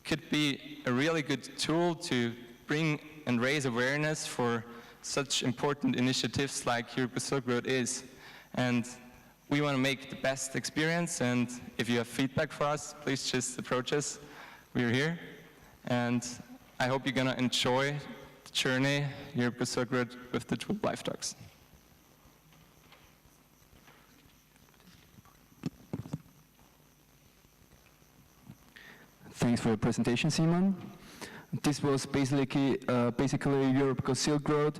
could be a really good tool to bring and raise awareness for such important initiatives like Europe Goes Silk Road is. And we want to make the best experience, and if you have feedback for us, please just approach us. We're here, and I hope you're going to enjoy the journey Europe Goes Silk Road with the tool LiveDocs. Thanks for your presentation, Simon. This was basically Europe Goes Silk Road.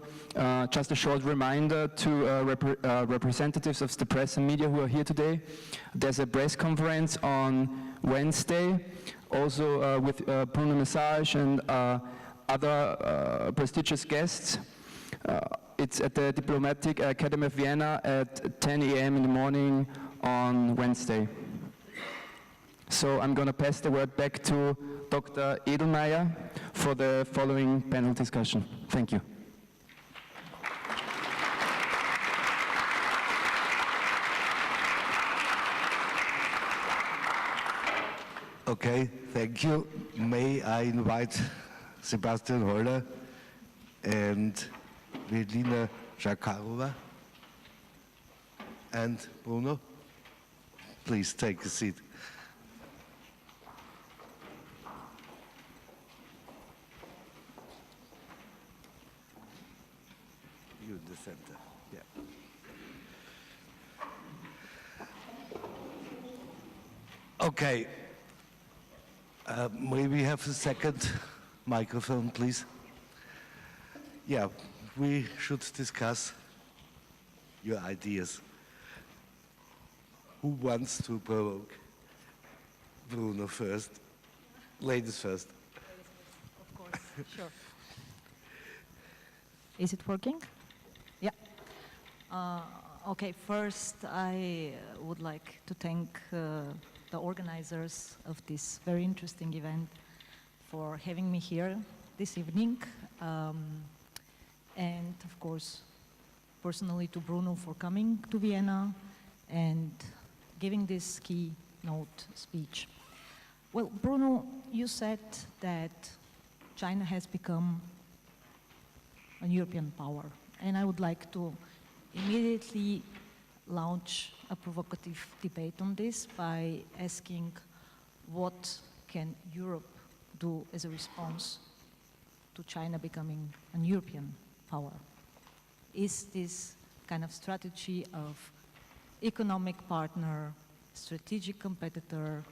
Just a short reminder to representatives of the press and media who are here today. There's a press conference on Wednesday, also with Bruno Maçães and other prestigious guests. It's at the Diplomatic Academy of Vienna at 10 a.m. in the morning on Wednesday. So I'm going to pass the word back to Dr. Edelmayer for the following panel discussion. Thank you. Okay, thank you. May I invite Sebastian Holler and Velina Zakharova and Bruno? Please take a seat. You in the center, yeah. Okay. May we have a second microphone, please? Yeah, we should discuss your ideas. Who wants to provoke? Bruno first. Ladies first. Of course, sure. Is it working? Yeah. Okay, first I would like to thank the organizers of this very interesting event for having me here this evening. And of course, personally to Bruno for coming to Vienna and giving this keynote speech. Well, Bruno, you said that China has become a European power, and I would like to immediately launch a provocative debate on this by asking what can Europe do as a response to China becoming a European power? Is this kind of strategy of economic partner, strategic competitor,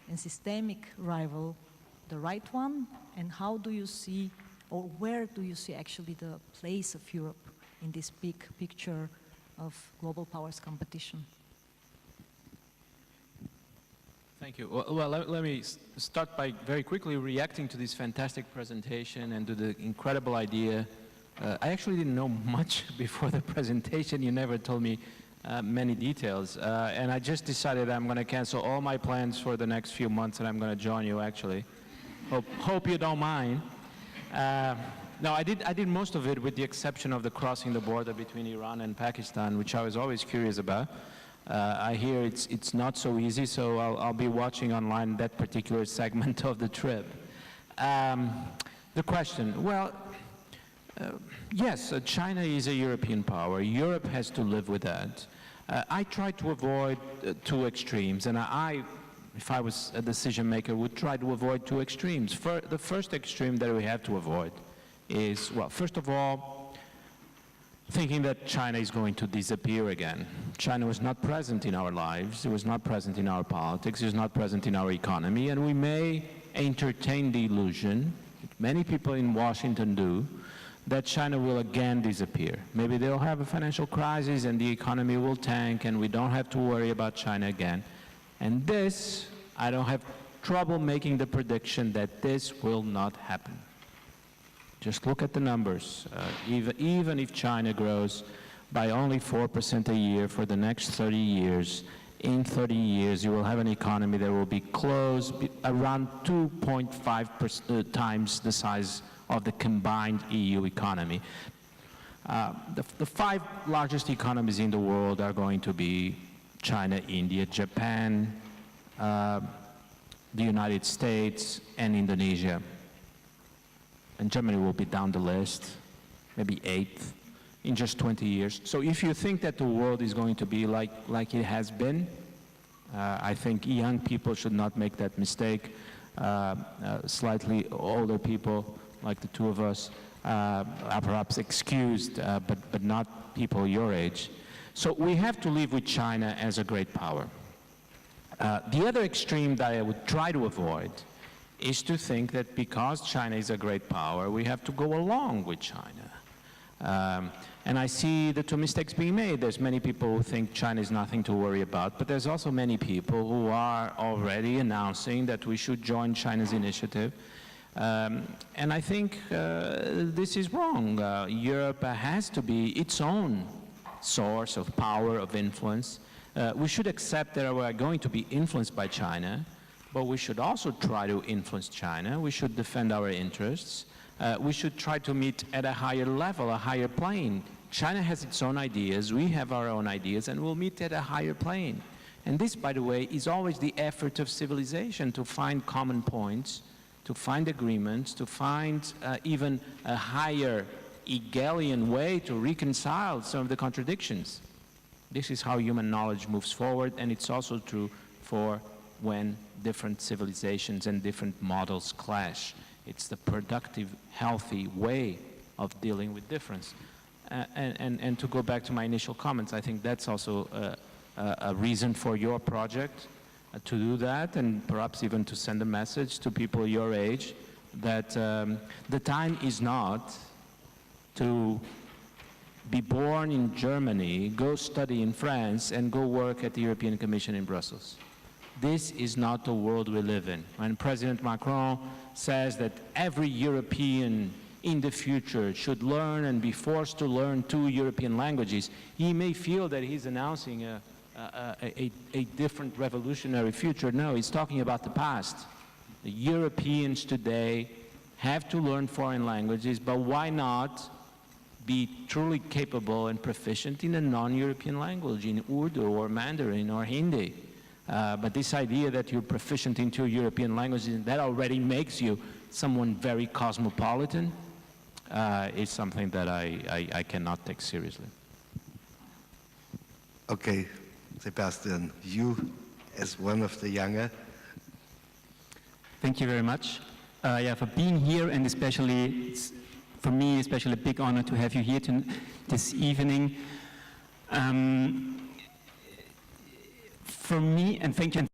and systemic rival the right one? And how do you see, or where do you see actually the place of Europe in this big picture of global powers competition? Thank you. Well, let me start by very quickly reacting to this fantastic presentation and to the incredible idea. I actually didn't know much before the presentation. You never told me many details. And I just decided I'm going to cancel all my plans for the next few months and I'm going to join you, actually. Hope you don't mind. No, I did most of it with the exception of the crossing the border between Iran and Pakistan, which I was always curious about. I hear it's not so easy, so I'll be watching online that particular segment of the trip. The question, well, yes, China is a European power. Europe has to live with that. I try to avoid two extremes, and I, if I was a decision maker, would try to avoid two extremes. The first extreme that we have to avoid is, well, first of all, thinking that China is going to disappear again. China was not present in our lives, it was not present in our politics, it was not present in our economy, and we may entertain the illusion, many people in Washington do, that China will again disappear. Maybe they'll have a financial crisis and the economy will tank and we don't have to worry about China again. And this, I don't have trouble making the prediction that this will not happen. Just look at the numbers. Even if China grows by only 4% a year for the next 30 years, in 30 years you will have an economy that will be close, around 2.5 times the size of the combined EU economy. The five largest economies in the world are going to be China, India, Japan, the United States, and Indonesia. And Germany will be down the list, maybe 8th in just 20 years. So if you think that the world is going to be like it has been, I think young people should not make that mistake. Slightly older people, like the two of us, are perhaps excused, but not people your age. So we have to live with China as a great power. The other extreme that I would try to avoid is to think that because China is a great power, we have to go along with China. And I see the two mistakes being made. There's many people who think China is nothing to worry about, but there's also many people who are already announcing that we should join China's initiative. And I think this is wrong. Europe has to be its own source of power, of influence. We should accept that we are going to be influenced by China, but we should also try to influence China. We should defend our interests. We should try to meet at a higher level, a higher plane. China has its own ideas, we have our own ideas, and we'll meet at a higher plane. And this, by the way, is always the effort of civilization, to find common points, to find agreements, to find even a higher Hegelian way to reconcile some of the contradictions. This is how human knowledge moves forward, and it's also true for when different civilizations and different models clash. It's the productive, healthy way of dealing with difference. And to go back to my initial comments, I think that's also a reason for your project to do that, and perhaps even to send a message to people your age that the time is not to be born in Germany, go study in France, and go work at the European Commission in Brussels. This is not the world we live in. When President Macron says that every European in the future should learn and be forced to learn 2 European languages, he may feel that he's announcing a different revolutionary future. No, he's talking about the past. The Europeans today have to learn foreign languages, but why not be truly capable and proficient in a non-European language, in Urdu or Mandarin or Hindi? But this idea that you're proficient in 2 European languages, that already makes you someone very cosmopolitan, is something that I cannot take seriously. Okay, Sebastian, you as one of the younger. Thank you very much. Yeah, for being here, and especially, it's, for me, especially a big honor to have you here this evening. For me, and thank you.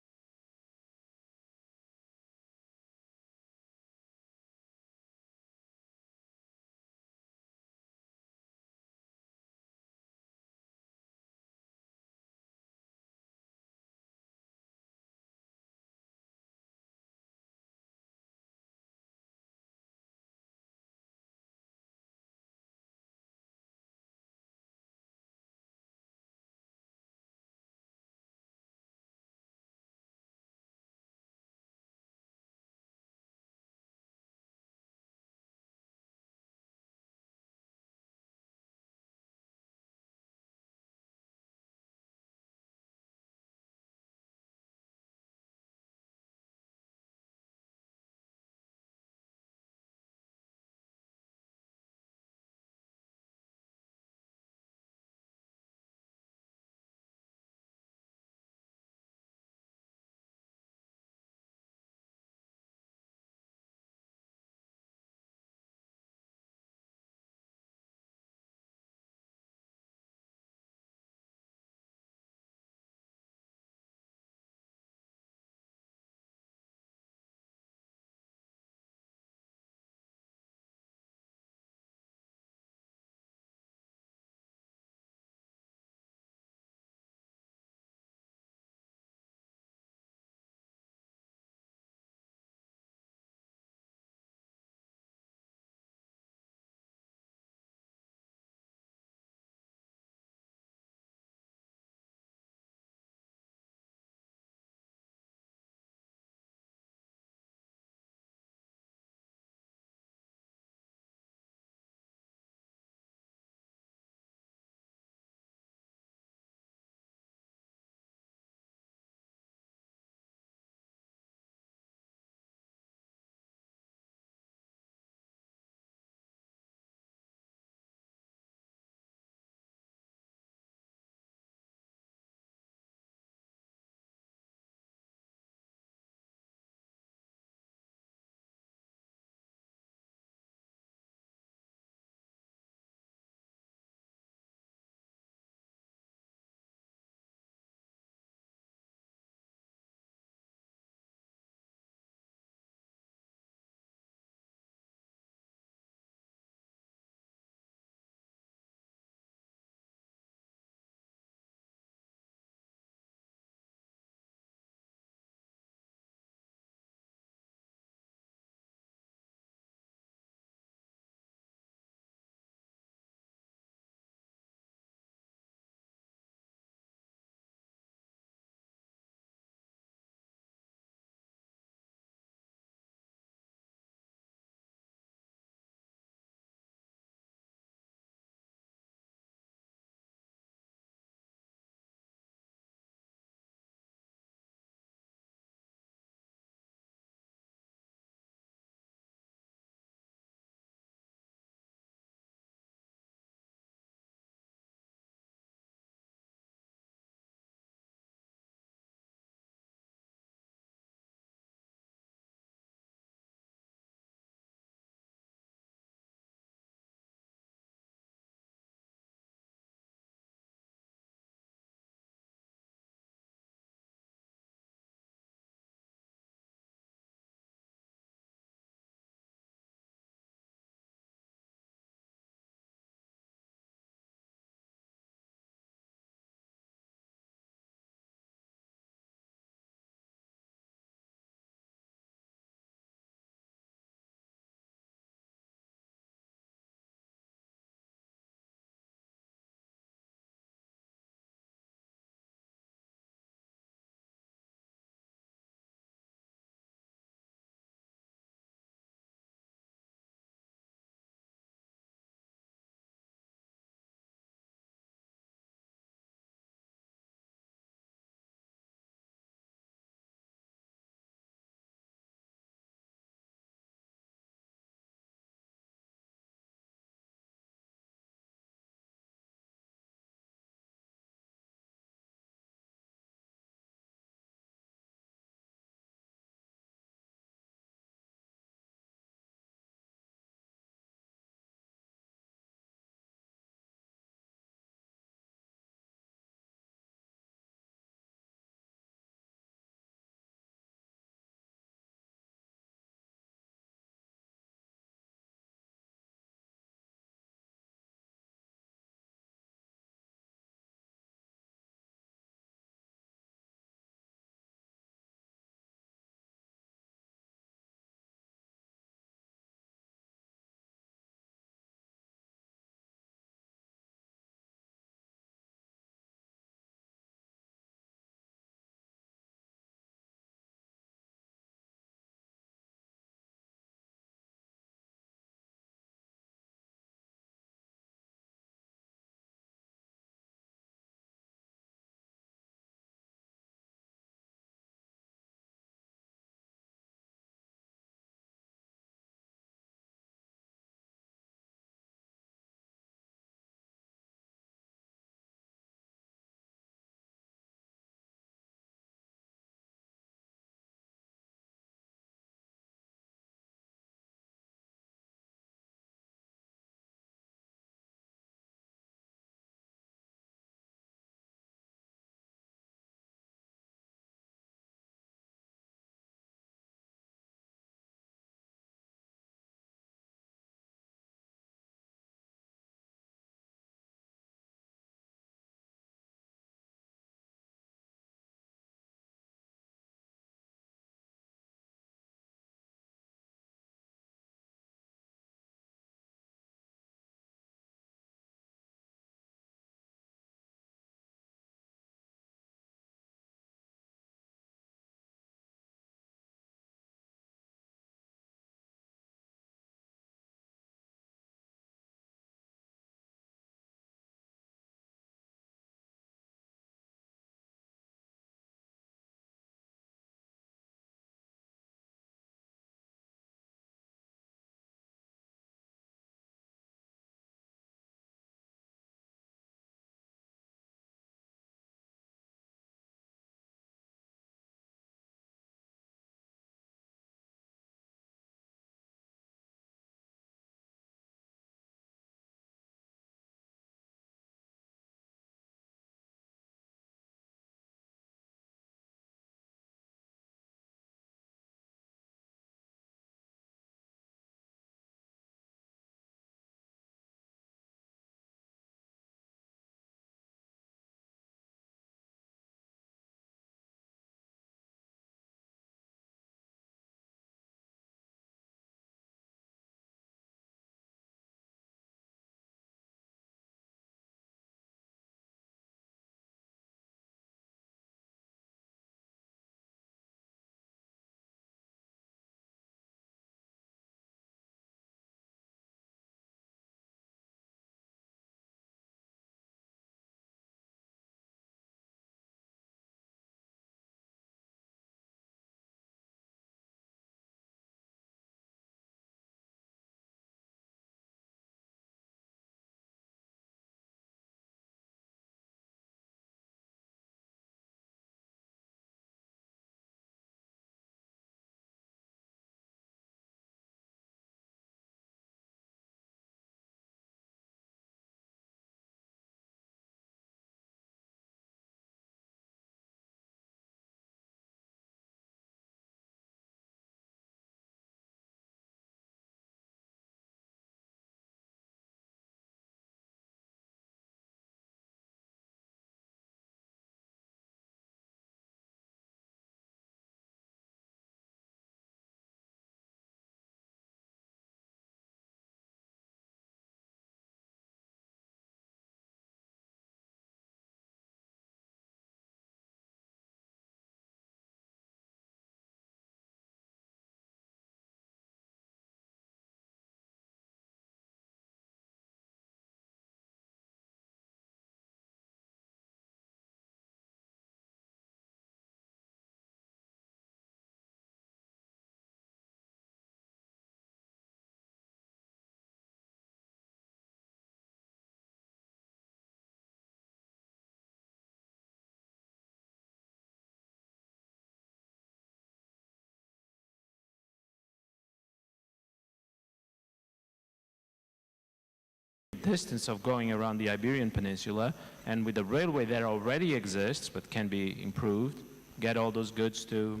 distance of going around the Iberian Peninsula, and with the railway that already exists but can be improved, get all those goods to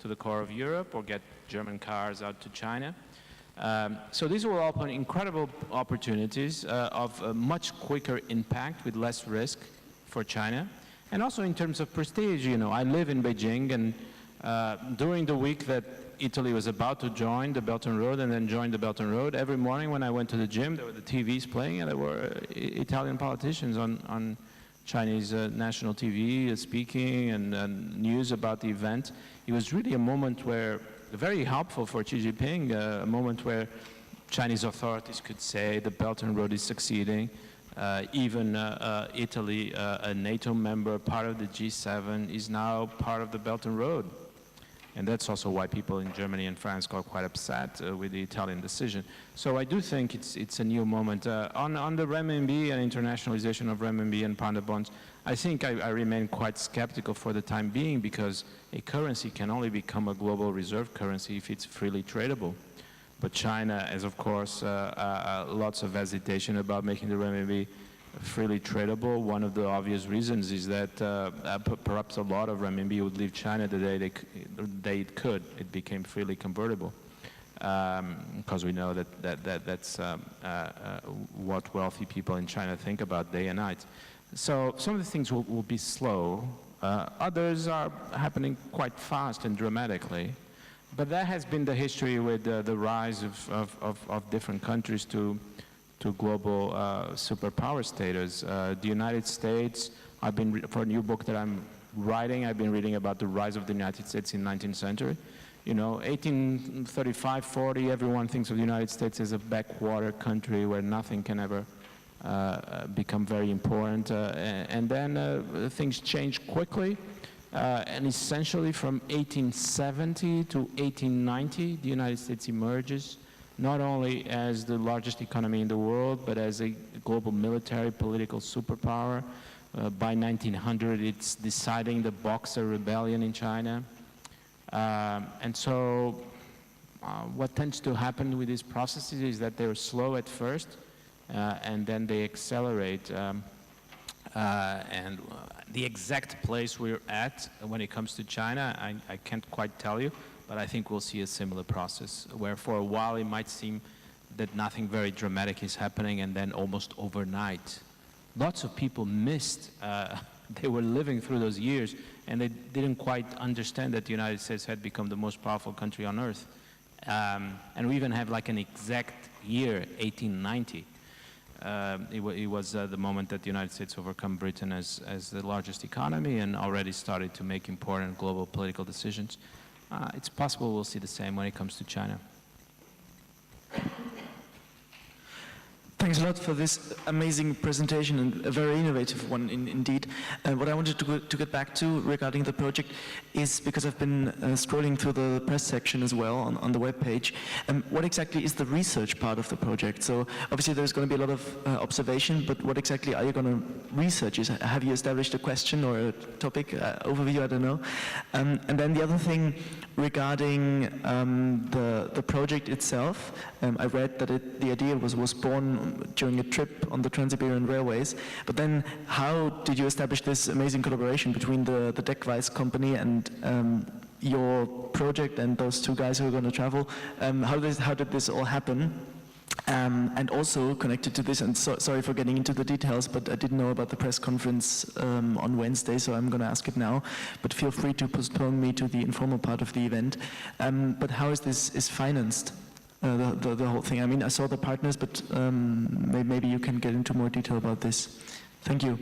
the core of Europe or get German cars out to China. So these will open incredible opportunities of a much quicker impact with less risk for China. And also in terms of prestige, you know, I live in Beijing, and during the week that Italy was about to join the Belt and Road and then join the Belt and Road, every morning when I went to the gym, there were the TVs playing, and there were Italian politicians on Chinese national TV speaking and news about the event. It was really a moment where, very helpful for Xi Jinping, a moment where Chinese authorities could say the Belt and Road is succeeding. Even Italy, a NATO member, part of the G7, is now part of the Belt and Road. And that's also why people in Germany and France got quite upset with the Italian decision. So I do think it's a new moment. On the renminbi and internationalization of renminbi and pound bonds, I think I remain quite skeptical for the time being, because a currency can only become a global reserve currency if it's freely tradable. But China has, of course, lots of hesitation about making the renminbi freely tradable. One of the obvious reasons is that perhaps a lot of renminbi would leave China the day it became freely convertible, because we know that's what wealthy people in China think about day and night. So some of the things will be slow. Others are happening quite fast and dramatically. But that has been the history with the rise of different countries to global superpower status. The United States, for a new book that I'm writing, I've been reading about the rise of the United States in the 19th century. You know, 1835, 40, everyone thinks of the United States as a backwater country where nothing can ever become very important. And then things change quickly. And essentially from 1870 to 1890, the United States emerges not only as the largest economy in the world, but as a global military political superpower. By 1900, it's deciding the Boxer Rebellion in China. And so what tends to happen with these processes is that they're slow at first, and then they accelerate. And the exact place we're at when it comes to China, I can't quite tell you, but I think we'll see a similar process, where for a while it might seem that nothing very dramatic is happening, and then almost overnight, lots of people missed, they were living through those years, and they didn't quite understand that the United States had become the most powerful country on earth. And we even have like an exact year, 1890. It was the moment that the United States overcome Britain as the largest economy and already started to make important global political decisions. It's possible we'll see the same when it comes to China. Thanks a lot for this amazing presentation, and a very innovative one indeed. What I wanted to get back to regarding the project is, because I've been scrolling through the press section as well on the webpage, what exactly is the research part of the project? So obviously there's going to be a lot of observation, but what exactly are you going to research? Have you established a question or a topic overview? I don't know. And then the other thing regarding the project itself, I read that the idea was born during a trip on the Trans-Siberian Railways, but then how did you establish this amazing collaboration between the Deckweiss company and your project and those two guys who are going to travel? How did this all happen? And also connected to this, and sorry for getting into the details, but I didn't know about the press conference on Wednesday, so I'm going to ask it now, but feel free to postpone me to the informal part of the event. But how is this financed? The whole thing. I mean, I saw the partners, but maybe you can get into more detail about this. Thank you.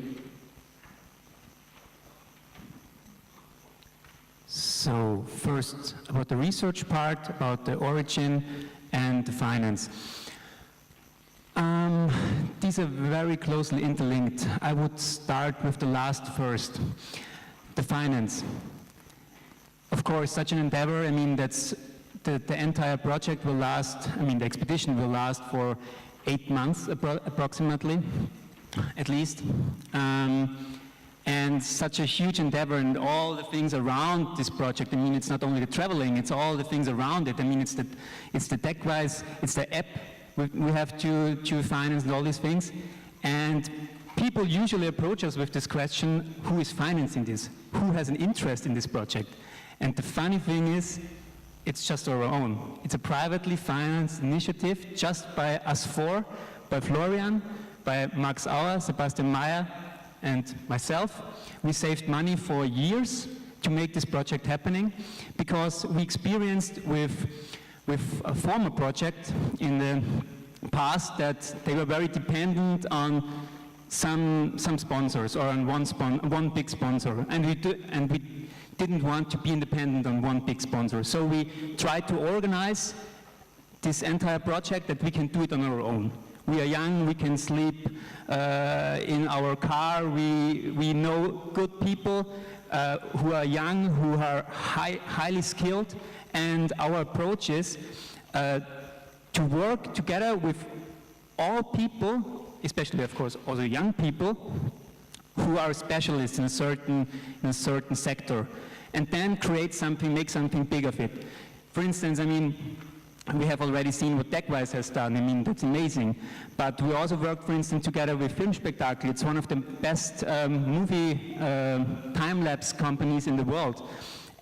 So first, about the research part, about the origin and the finance. These are very closely interlinked. I would start with the last first, the finance. Of course, such an endeavor, I mean, that's the entire project will last, I mean, the expedition will last for 8 months approximately, at least. And such a huge endeavor, and all the things around this project, I mean, it's not only the traveling, it's all the things around it. I mean, it's the Deckweiss, it's the app we have to finance and all these things. And people usually approach us with this question, who is financing this? Who has an interest in this project? And the funny thing is, it's just our own. It's a privately financed initiative just by us four, by Florian, by Max Auer, Sebastian Maier, and myself. We saved money for years to make this project happening because we experienced with a former project in the past that they were very dependent on some sponsors or on one big sponsor, and we didn't want to be independent on one big sponsor. So we tried to organize this entire project that we can do it on our own. We are young, we can sleep in our car, we know good people who are young, who are highly skilled, and our approach is to work together with all people, especially of course also young people, who are specialists in a certain sector, and then create something, make something big of it. For instance, I mean, we have already seen what Deckweiss has done. I mean, that's amazing. But we also work, for instance, together with Film Spectacle. It's one of the best movie time-lapse companies in the world.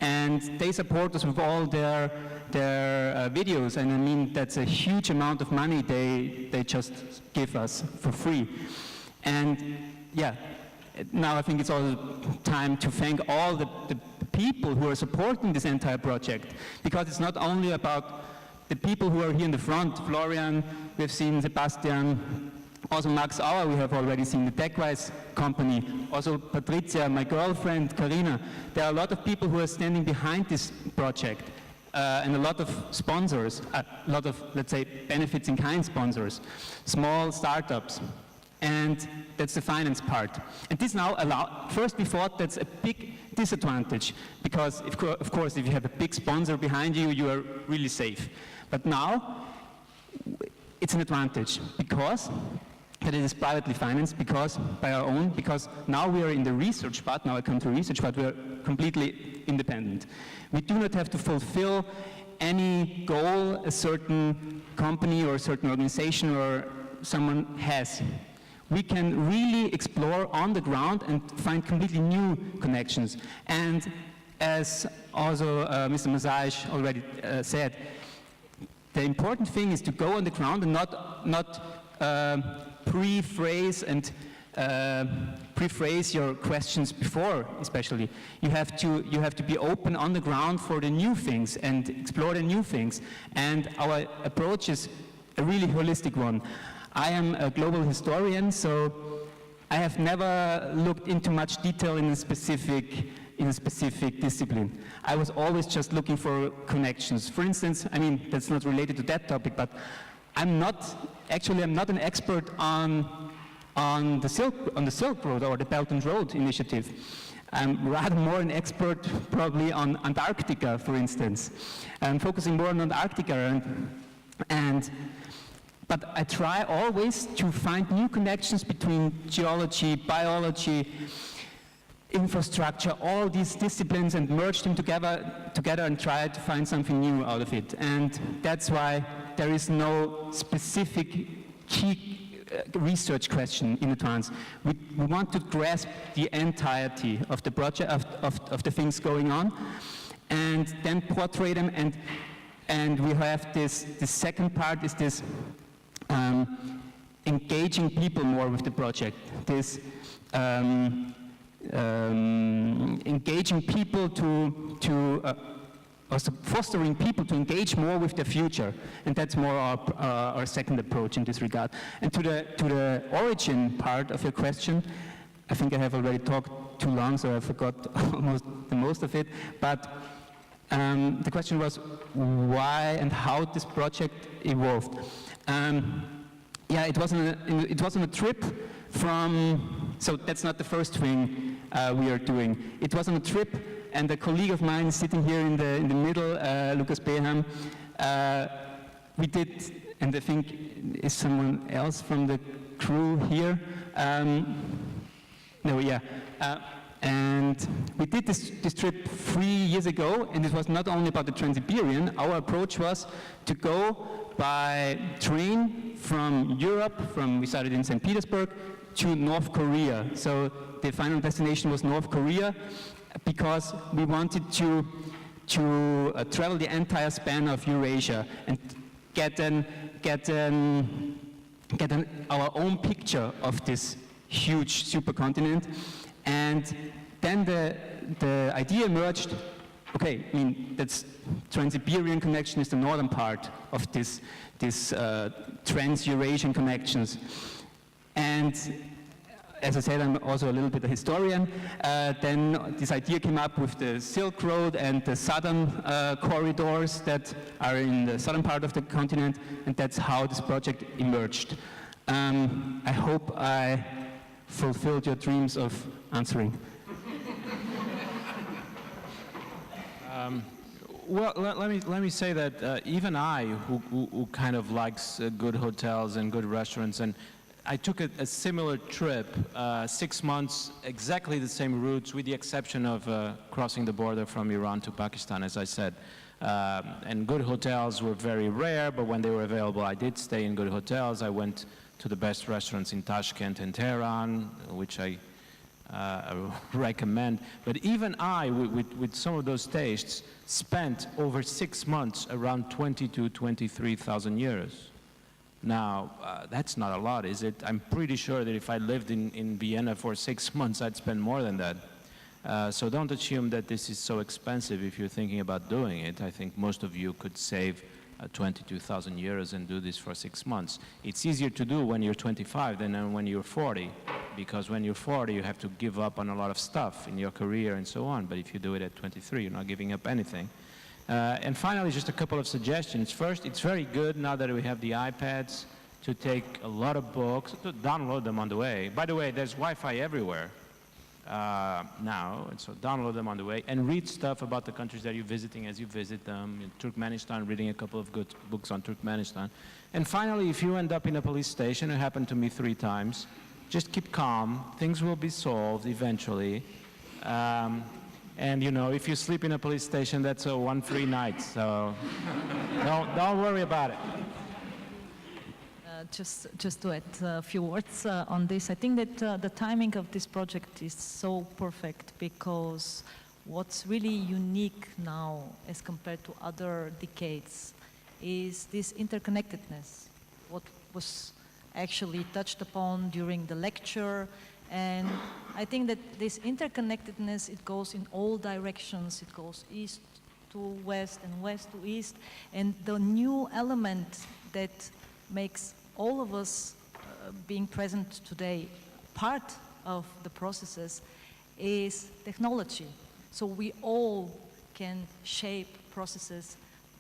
And they support us with all their videos. And I mean, that's a huge amount of money they just give us for free. And yeah, now I think it's all time to thank all the people who are supporting this entire project, because it's not only about the people who are here in the front. Florian, we've seen Sebastian, also Max Auer, we have already seen the Deckweiss company, also Patricia, my girlfriend, Karina. There are a lot of people who are standing behind this project, and a lot of sponsors, a lot of, let's say, benefits in kind sponsors, small startups. And that's the finance part. And this now first we thought that's a big disadvantage, because of course if you have a big sponsor behind you, you are really safe. But now it's an advantage, because that it is privately financed, because by our own, because now we are in the research part, now I come to research part, we are completely independent. We do not have to fulfill any goal a certain company or a certain organization or someone has. We can really explore on the ground and find completely new connections. And as also Mr. Maçães already said, the important thing is to go on the ground and not pre-phrase your questions before, especially. You have to be open on the ground for the new things and explore the new things. And our approach is a really holistic one. I am a global historian, so I have never looked into much detail in a specific discipline. I was always just looking for connections. For instance, I mean, that's not related to that topic, but I'm not an expert on the Silk Road or the Belt and Road Initiative. I'm rather more an expert probably on Antarctica, for instance. I'm focusing more on Antarctica but I try always to find new connections between geology, biology, infrastructure, all these disciplines, and merge them together and try to find something new out of it. And that's why there is no specific key research question in advance. We want to grasp the entirety of the project, of the things going on, and then portray them. And we have the second part is this engaging people more with the project. This engaging people also fostering people to engage more with their future, and that's more our second approach in this regard. And to the origin part of your question, I think I have already talked too long, so I forgot almost the most of it. But the question was why and how this project evolved. Yeah, it was on a trip from. So that's not the first thing we are doing. It was on a trip, and a colleague of mine sitting here in the middle, Lucas Beham, we did, and I think is someone else from the crew here. No, yeah. And we did this trip 3 years ago, and it was not only about the Trans-Siberian. Our approach was to go by train from Europe, we started in St. Petersburg, to North Korea. So the final destination was North Korea, because we wanted to travel the entire span of Eurasia and get our own picture of this huge supercontinent. And then the idea emerged, okay, I mean, that's Trans-Siberian connection is the northern part of this trans-Eurasian connections. And as I said, I'm also a little bit a historian. Then this idea came up with the Silk Road and the southern corridors that are in the southern part of the continent, and that's how this project emerged. I hope I fulfilled your dreams of answering. Well, let me say that even I, who kind of likes good hotels and good restaurants, and I took a similar trip, 6 months, exactly the same routes, with the exception of crossing the border from Iran to Pakistan, as I said. And good hotels were very rare, but when they were available, I did stay in good hotels. I went to the best restaurants in Tashkent and Tehran, which I recommend. But even I, with some of those tastes, spent over 6 months around 22,000 to 23,000 euros. Now, that's not a lot, is it? I'm pretty sure that if I lived in Vienna for 6 months, I'd spend more than that. So don't assume that this is so expensive if you're thinking about doing it. I think most of you could save 22,000 euros and do this for 6 months. It's easier to do when you're 25 than when you're 40, because when you're 40, you have to give up on a lot of stuff in your career and so on. But if you do it at 23, you're not giving up anything. And finally, just a couple of suggestions. First, it's very good now that we have the iPads to take a lot of books, to download them on the way. By the way, there's Wi-Fi everywhere now, and so download them on the way and read stuff about the countries that you're visiting as you visit them. In Turkmenistan, reading a couple of good books on Turkmenistan. And finally, if you end up in a police station, it happened to me 3 times, just keep calm. Things will be solved eventually. And you know, if you sleep in a police station, that's a 1 free night. So don't worry about it. Just to add a few words on this, I think that the timing of this project is so perfect, because what's really unique now as compared to other decades is this interconnectedness, what was actually touched upon during the lecture. And I think that this interconnectedness, it goes in all directions. It goes east to west and west to east. And the new element that makes all of us being present today part of the processes is technology. So we all can shape processes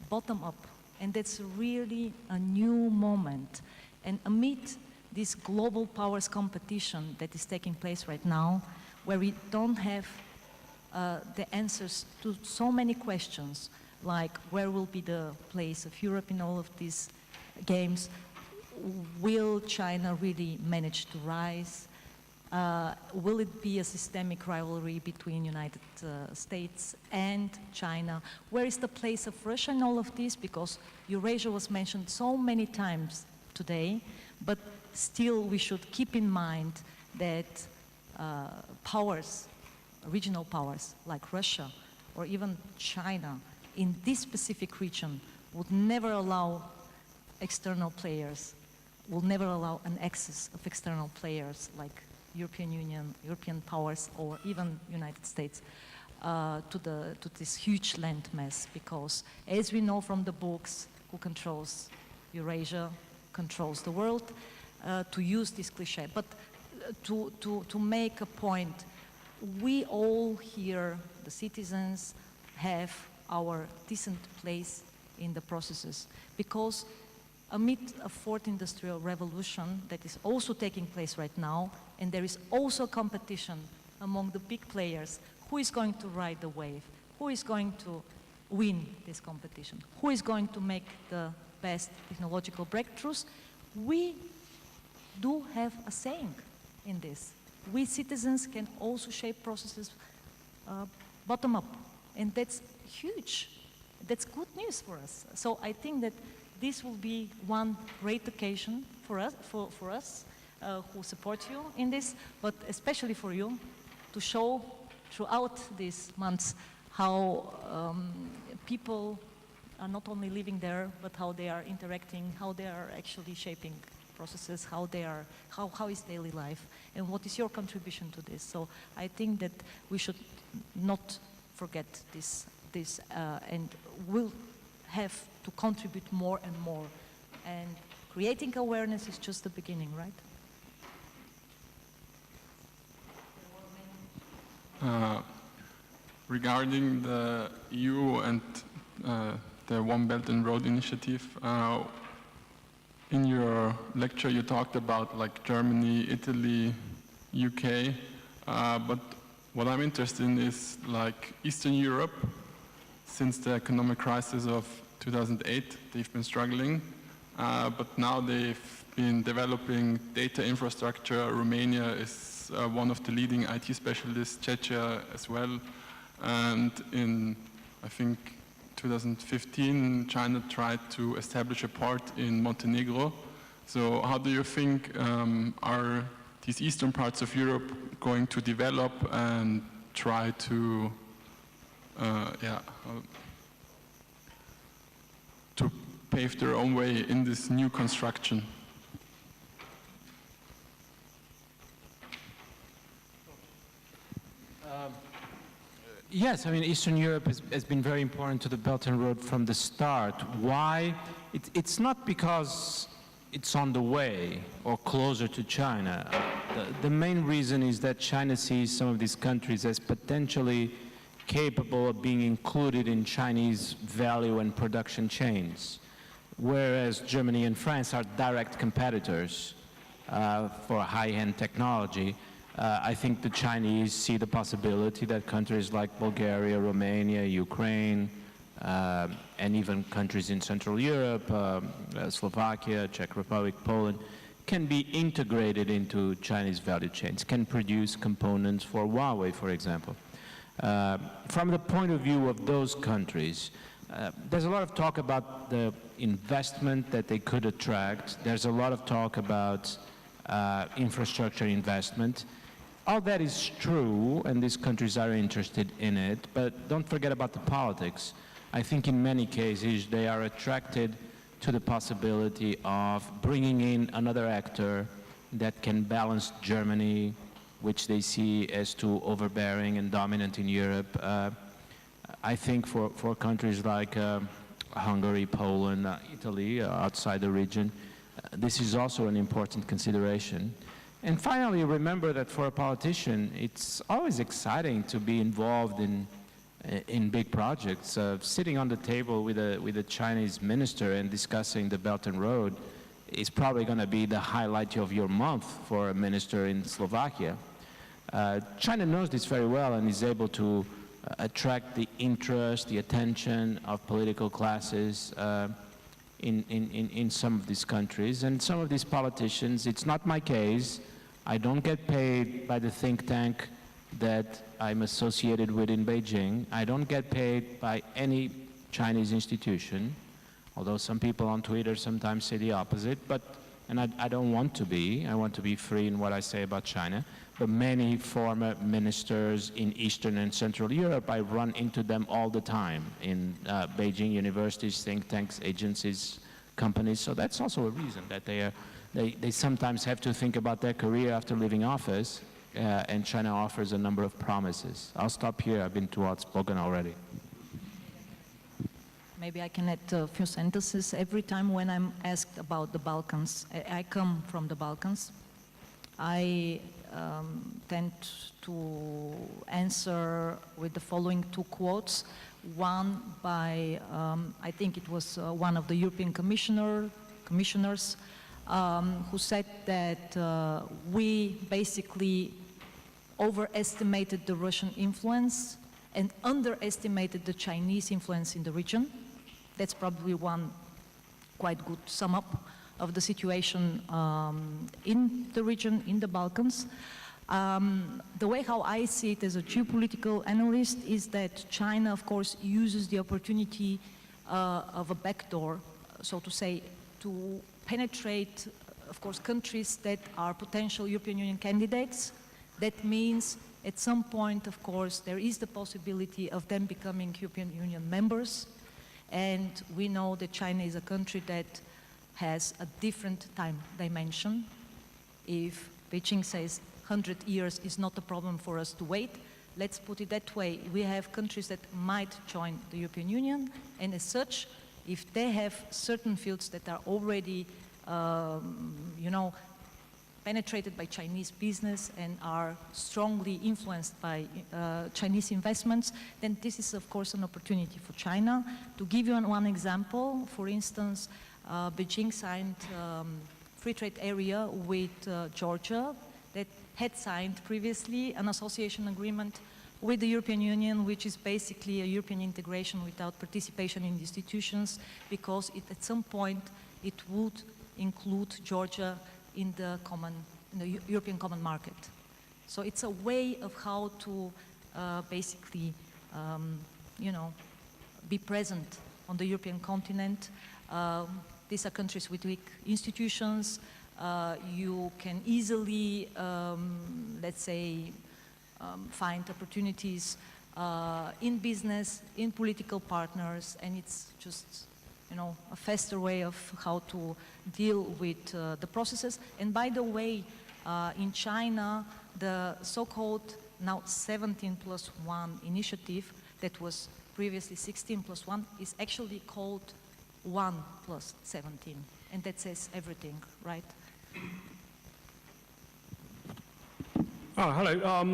bottom up. And that's really a new moment. And amid this global powers competition that is taking place right now, where we don't have the answers to so many questions, like where will be the place of Europe in all of these games? Will China really manage to rise? Will it be a systemic rivalry between United States and China? Where is the place of Russia in all of this? Because Eurasia was mentioned so many times today, but still we should keep in mind that powers, regional powers like Russia or even China in this specific region would never allow external players, will never allow an access of external players like European Union, European powers, or even United States to this huge landmass, because as we know from the books, who controls Eurasia controls the world, to use this cliche. But to make a point, we all here, the citizens, have our decent place in the processes, because amid a fourth industrial revolution that is also taking place right now, and there is also competition among the big players, who is going to ride the wave? Who is going to win this competition? Who is going to make the best technological breakthroughs? We do have a saying in this. we citizens can also shape processes bottom up. And that's huge. That's good news for us. So I think that this will be one great occasion for us, who support you in this, but especially for you, to show throughout these months how people are not only living there, but how they are interacting, how they are actually shaping processes, how is daily life, and what is your contribution to this. So I think that we should not forget this, and we'll have to contribute more and more. And creating awareness is just the beginning, right? Regarding the EU and the One Belt and Road Initiative, in your lecture you talked about like Germany, Italy, UK, but what I'm interested in is like Eastern Europe. Since the economic crisis of 2008, they've been struggling, but now they've been developing data infrastructure. Romania is one of the leading IT specialists, Czechia as well, and in, I think, 2015, China tried to establish a port in Montenegro. So how do you think are these eastern parts of Europe going to develop and try to to pave their own way in this new construction? Yes, I mean, Eastern Europe has been very important to the Belt and Road from the start. Why? It's not because it's on the way or closer to China. The main reason is that China sees some of these countries as potentially capable of being included in Chinese value and production chains, whereas Germany and France are direct competitors for high-end technology. I think the Chinese see the possibility that countries like Bulgaria, Romania, Ukraine, and even countries in Central Europe, Slovakia, Czech Republic, Poland, can be integrated into Chinese value chains, can produce components for Huawei, for example. From the point of view of those countries, there's a lot of talk about the investment that they could attract. There's a lot of talk about infrastructure investment. All that is true, and these countries are interested in it, but don't forget about the politics. I think in many cases they are attracted to the possibility of bringing in another actor that can balance Germany, which they see as too overbearing and dominant in Europe. I think for countries like Hungary, Poland, Italy, outside the region, this is also an important consideration. And finally, remember that for a politician, it's always exciting to be involved in big projects. Sitting on the table with a Chinese minister and discussing the Belt and Road is probably going to be the highlight of your month for a minister in Slovakia. China knows this very well and is able to attract the interest, the attention of political classes in some of these countries. And some of these politicians, it's not my case. I don't get paid by the think tank that I'm associated with in Beijing. I don't get paid by any Chinese institution, although some people on Twitter sometimes say the opposite, and I don't want to be. I want to be free in what I say about China. But many former ministers in Eastern and Central Europe, I run into them all the time in Beijing universities, think tanks, agencies, companies. So that's also a reason that they sometimes have to think about their career after leaving office, and China offers a number of promises. I'll stop here. I've been too outspoken already. Maybe I can add a few sentences. Every time when I'm asked about the Balkans, I come from the Balkans, I tend to answer with the following two quotes. One by, I think it was one of the European commissioners, who said that we basically overestimated the Russian influence and underestimated the Chinese influence in the region. That's probably one quite good sum up of the situation in the region, in the Balkans. The way how I see it as a geopolitical analyst is that China, of course, uses the opportunity of a backdoor, so to say, to penetrate, of course, countries that are potential European Union candidates. That means at some point, of course, there is the possibility of them becoming European Union members. And we know that China is a country that has a different time dimension. If Beijing says 100 years is not a problem for us to wait, let's put it that way. We have countries that might join the European Union, and as such, if they have certain fields that are already, penetrated by Chinese business and are strongly influenced by Chinese investments, then this is, of course, an opportunity for China. To give you one example, for instance, Beijing signed free trade area with Georgia that had signed previously an association agreement with the European Union, which is basically a European integration without participation in the institutions, because at some point it would include Georgia in the European common market. So it's a way of how to basically, be present on the European continent. These are countries with weak institutions. You can easily, let's say, find opportunities in business, in political partners, and it's just a faster way of how to deal with the processes. And by the way, in China, the so-called now 17+1 initiative that was previously 16+1 is actually called 1+17, and that says everything, right? Hello.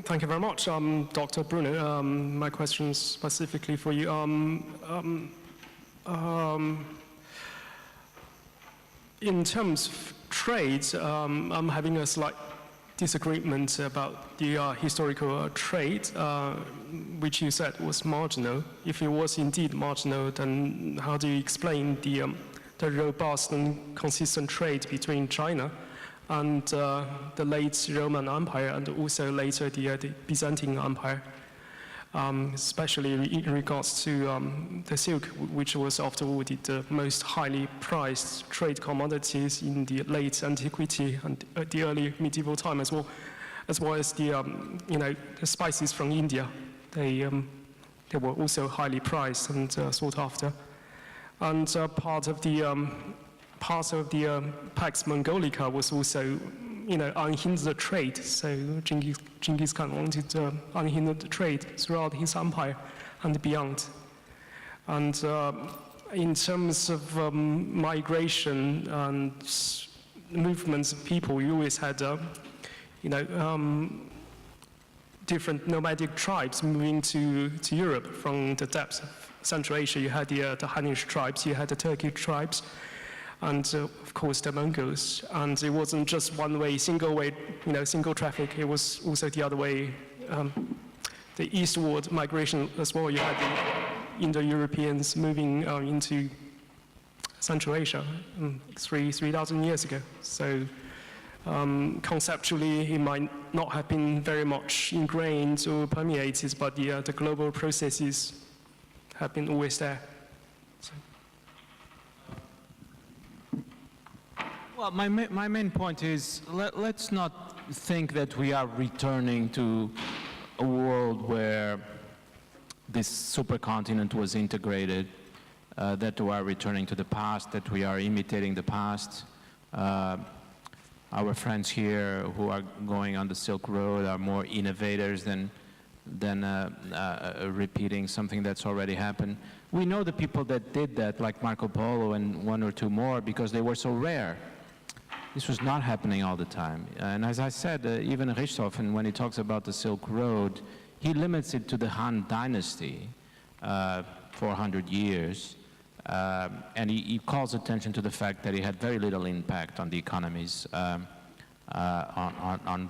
Thank you very much, Dr. Bruno. My question is specifically for you. In terms of trade, I'm having a slight disagreement about the historical trade, which you said was marginal. If it was indeed marginal, then how do you explain the robust and consistent trade between China and the late Roman Empire and also later the Byzantine Empire? Especially in regards to the silk, which was after all the most highly priced trade commodities in the late antiquity and the early medieval time as well as the the spices from India. They were also highly priced and sought after. And part of the Pax Mongolica was also unhindered trade. So Genghis Khan wanted to unhindered trade throughout his empire and beyond. And in terms of migration and movements of people, you always had, different nomadic tribes moving to Europe from the depths of Central Asia. You had the Hunnish tribes, you had the Turkic tribes, and of course the Mongols. And it wasn't just one way, single traffic. It was also the other way, the eastward migration as well. You had the Indo-Europeans moving into Central Asia 3,000 years ago. So conceptually, it might not have been very much ingrained or permeated, but the global processes have been always there. So. Well, my main point is let's not think that we are returning to a world where this supercontinent was integrated, that we are returning to the past, that we are imitating the past. Our friends here who are going on the Silk Road are more innovators than repeating something that's already happened. We know the people that did that, like Marco Polo and one or two more, because they were so rare. This was not happening all the time. And as I said, even Richthofen, when he talks about the Silk Road, he limits it to the Han Dynasty, 400 years. And he calls attention to the fact that it had very little impact on the economies on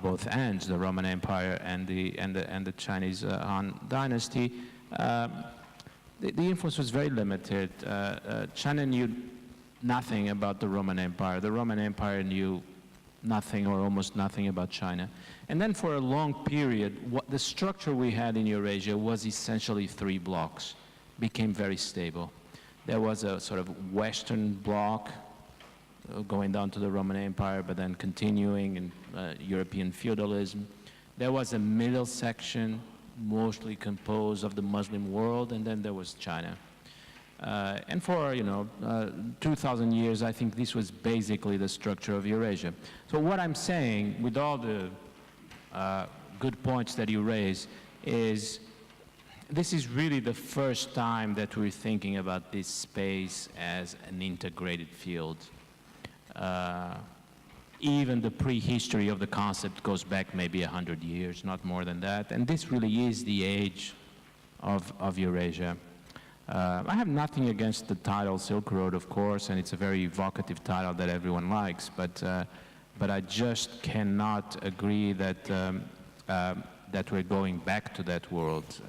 both ends, the Roman Empire and the Chinese Han Dynasty. The influence was very limited. China knew nothing about the Roman Empire. The Roman Empire knew nothing or almost nothing about China. And then for a long period, the structure we had in Eurasia was essentially 3 blocks, became very stable. There was a sort of Western bloc going down to the Roman Empire, but then continuing in European feudalism. There was a middle section, mostly composed of the Muslim world, and then there was China. And for, 2,000 years, I think this was basically the structure of Eurasia. So what I'm saying, with all the good points that you raise, is this is really the first time that we're thinking about this space as an integrated field. Even the prehistory of the concept goes back maybe 100 years, not more than that. And this really is the age of Eurasia. I have nothing against the title Silk Road, of course, and it's a very evocative title that everyone likes, but I just cannot agree that, that we're going back to that world.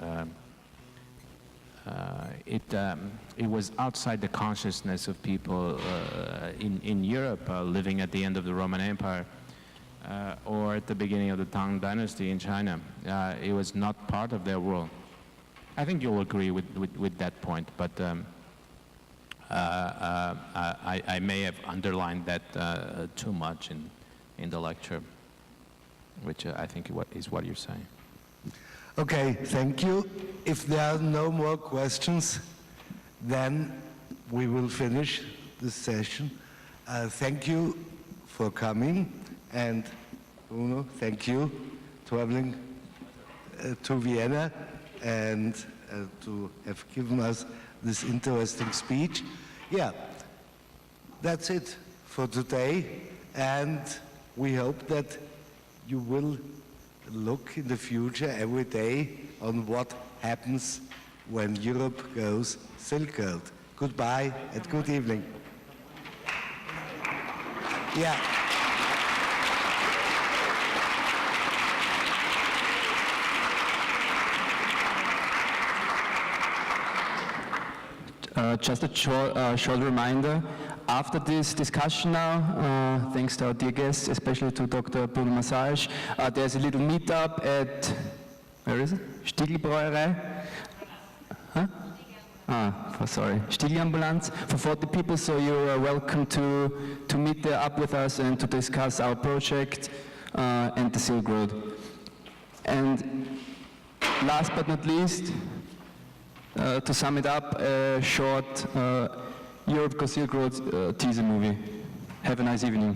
It was outside the consciousness of people in Europe living at the end of the Roman Empire or at the beginning of the Tang Dynasty in China. It was not part of their world. I think you'll agree with that point, but I may have underlined that too much in the lecture, which I think is what you're saying. Okay, thank you. If there are no more questions, then we will finish this session. Thank you for coming, and Bruno, thank you traveling to Vienna and to have given us this interesting speech. Yeah, that's it for today, and we hope that you will look in the future every day on what happens when Europe goes Silk Road. Goodbye and good evening. Yeah. Just a short reminder. After this discussion now, thanks to our dear guests, especially to Dr. Bruno Maçães, there's a little meetup at, where is it? Stiegelbrauerei? Huh? Sorry, Stiegelambulanz for 40 people, so you're welcome to meet there up with us and to discuss our project and the Silk Road. And last but not least, to sum it up, a short Europe Goes Silk Road teaser movie. Have a nice evening.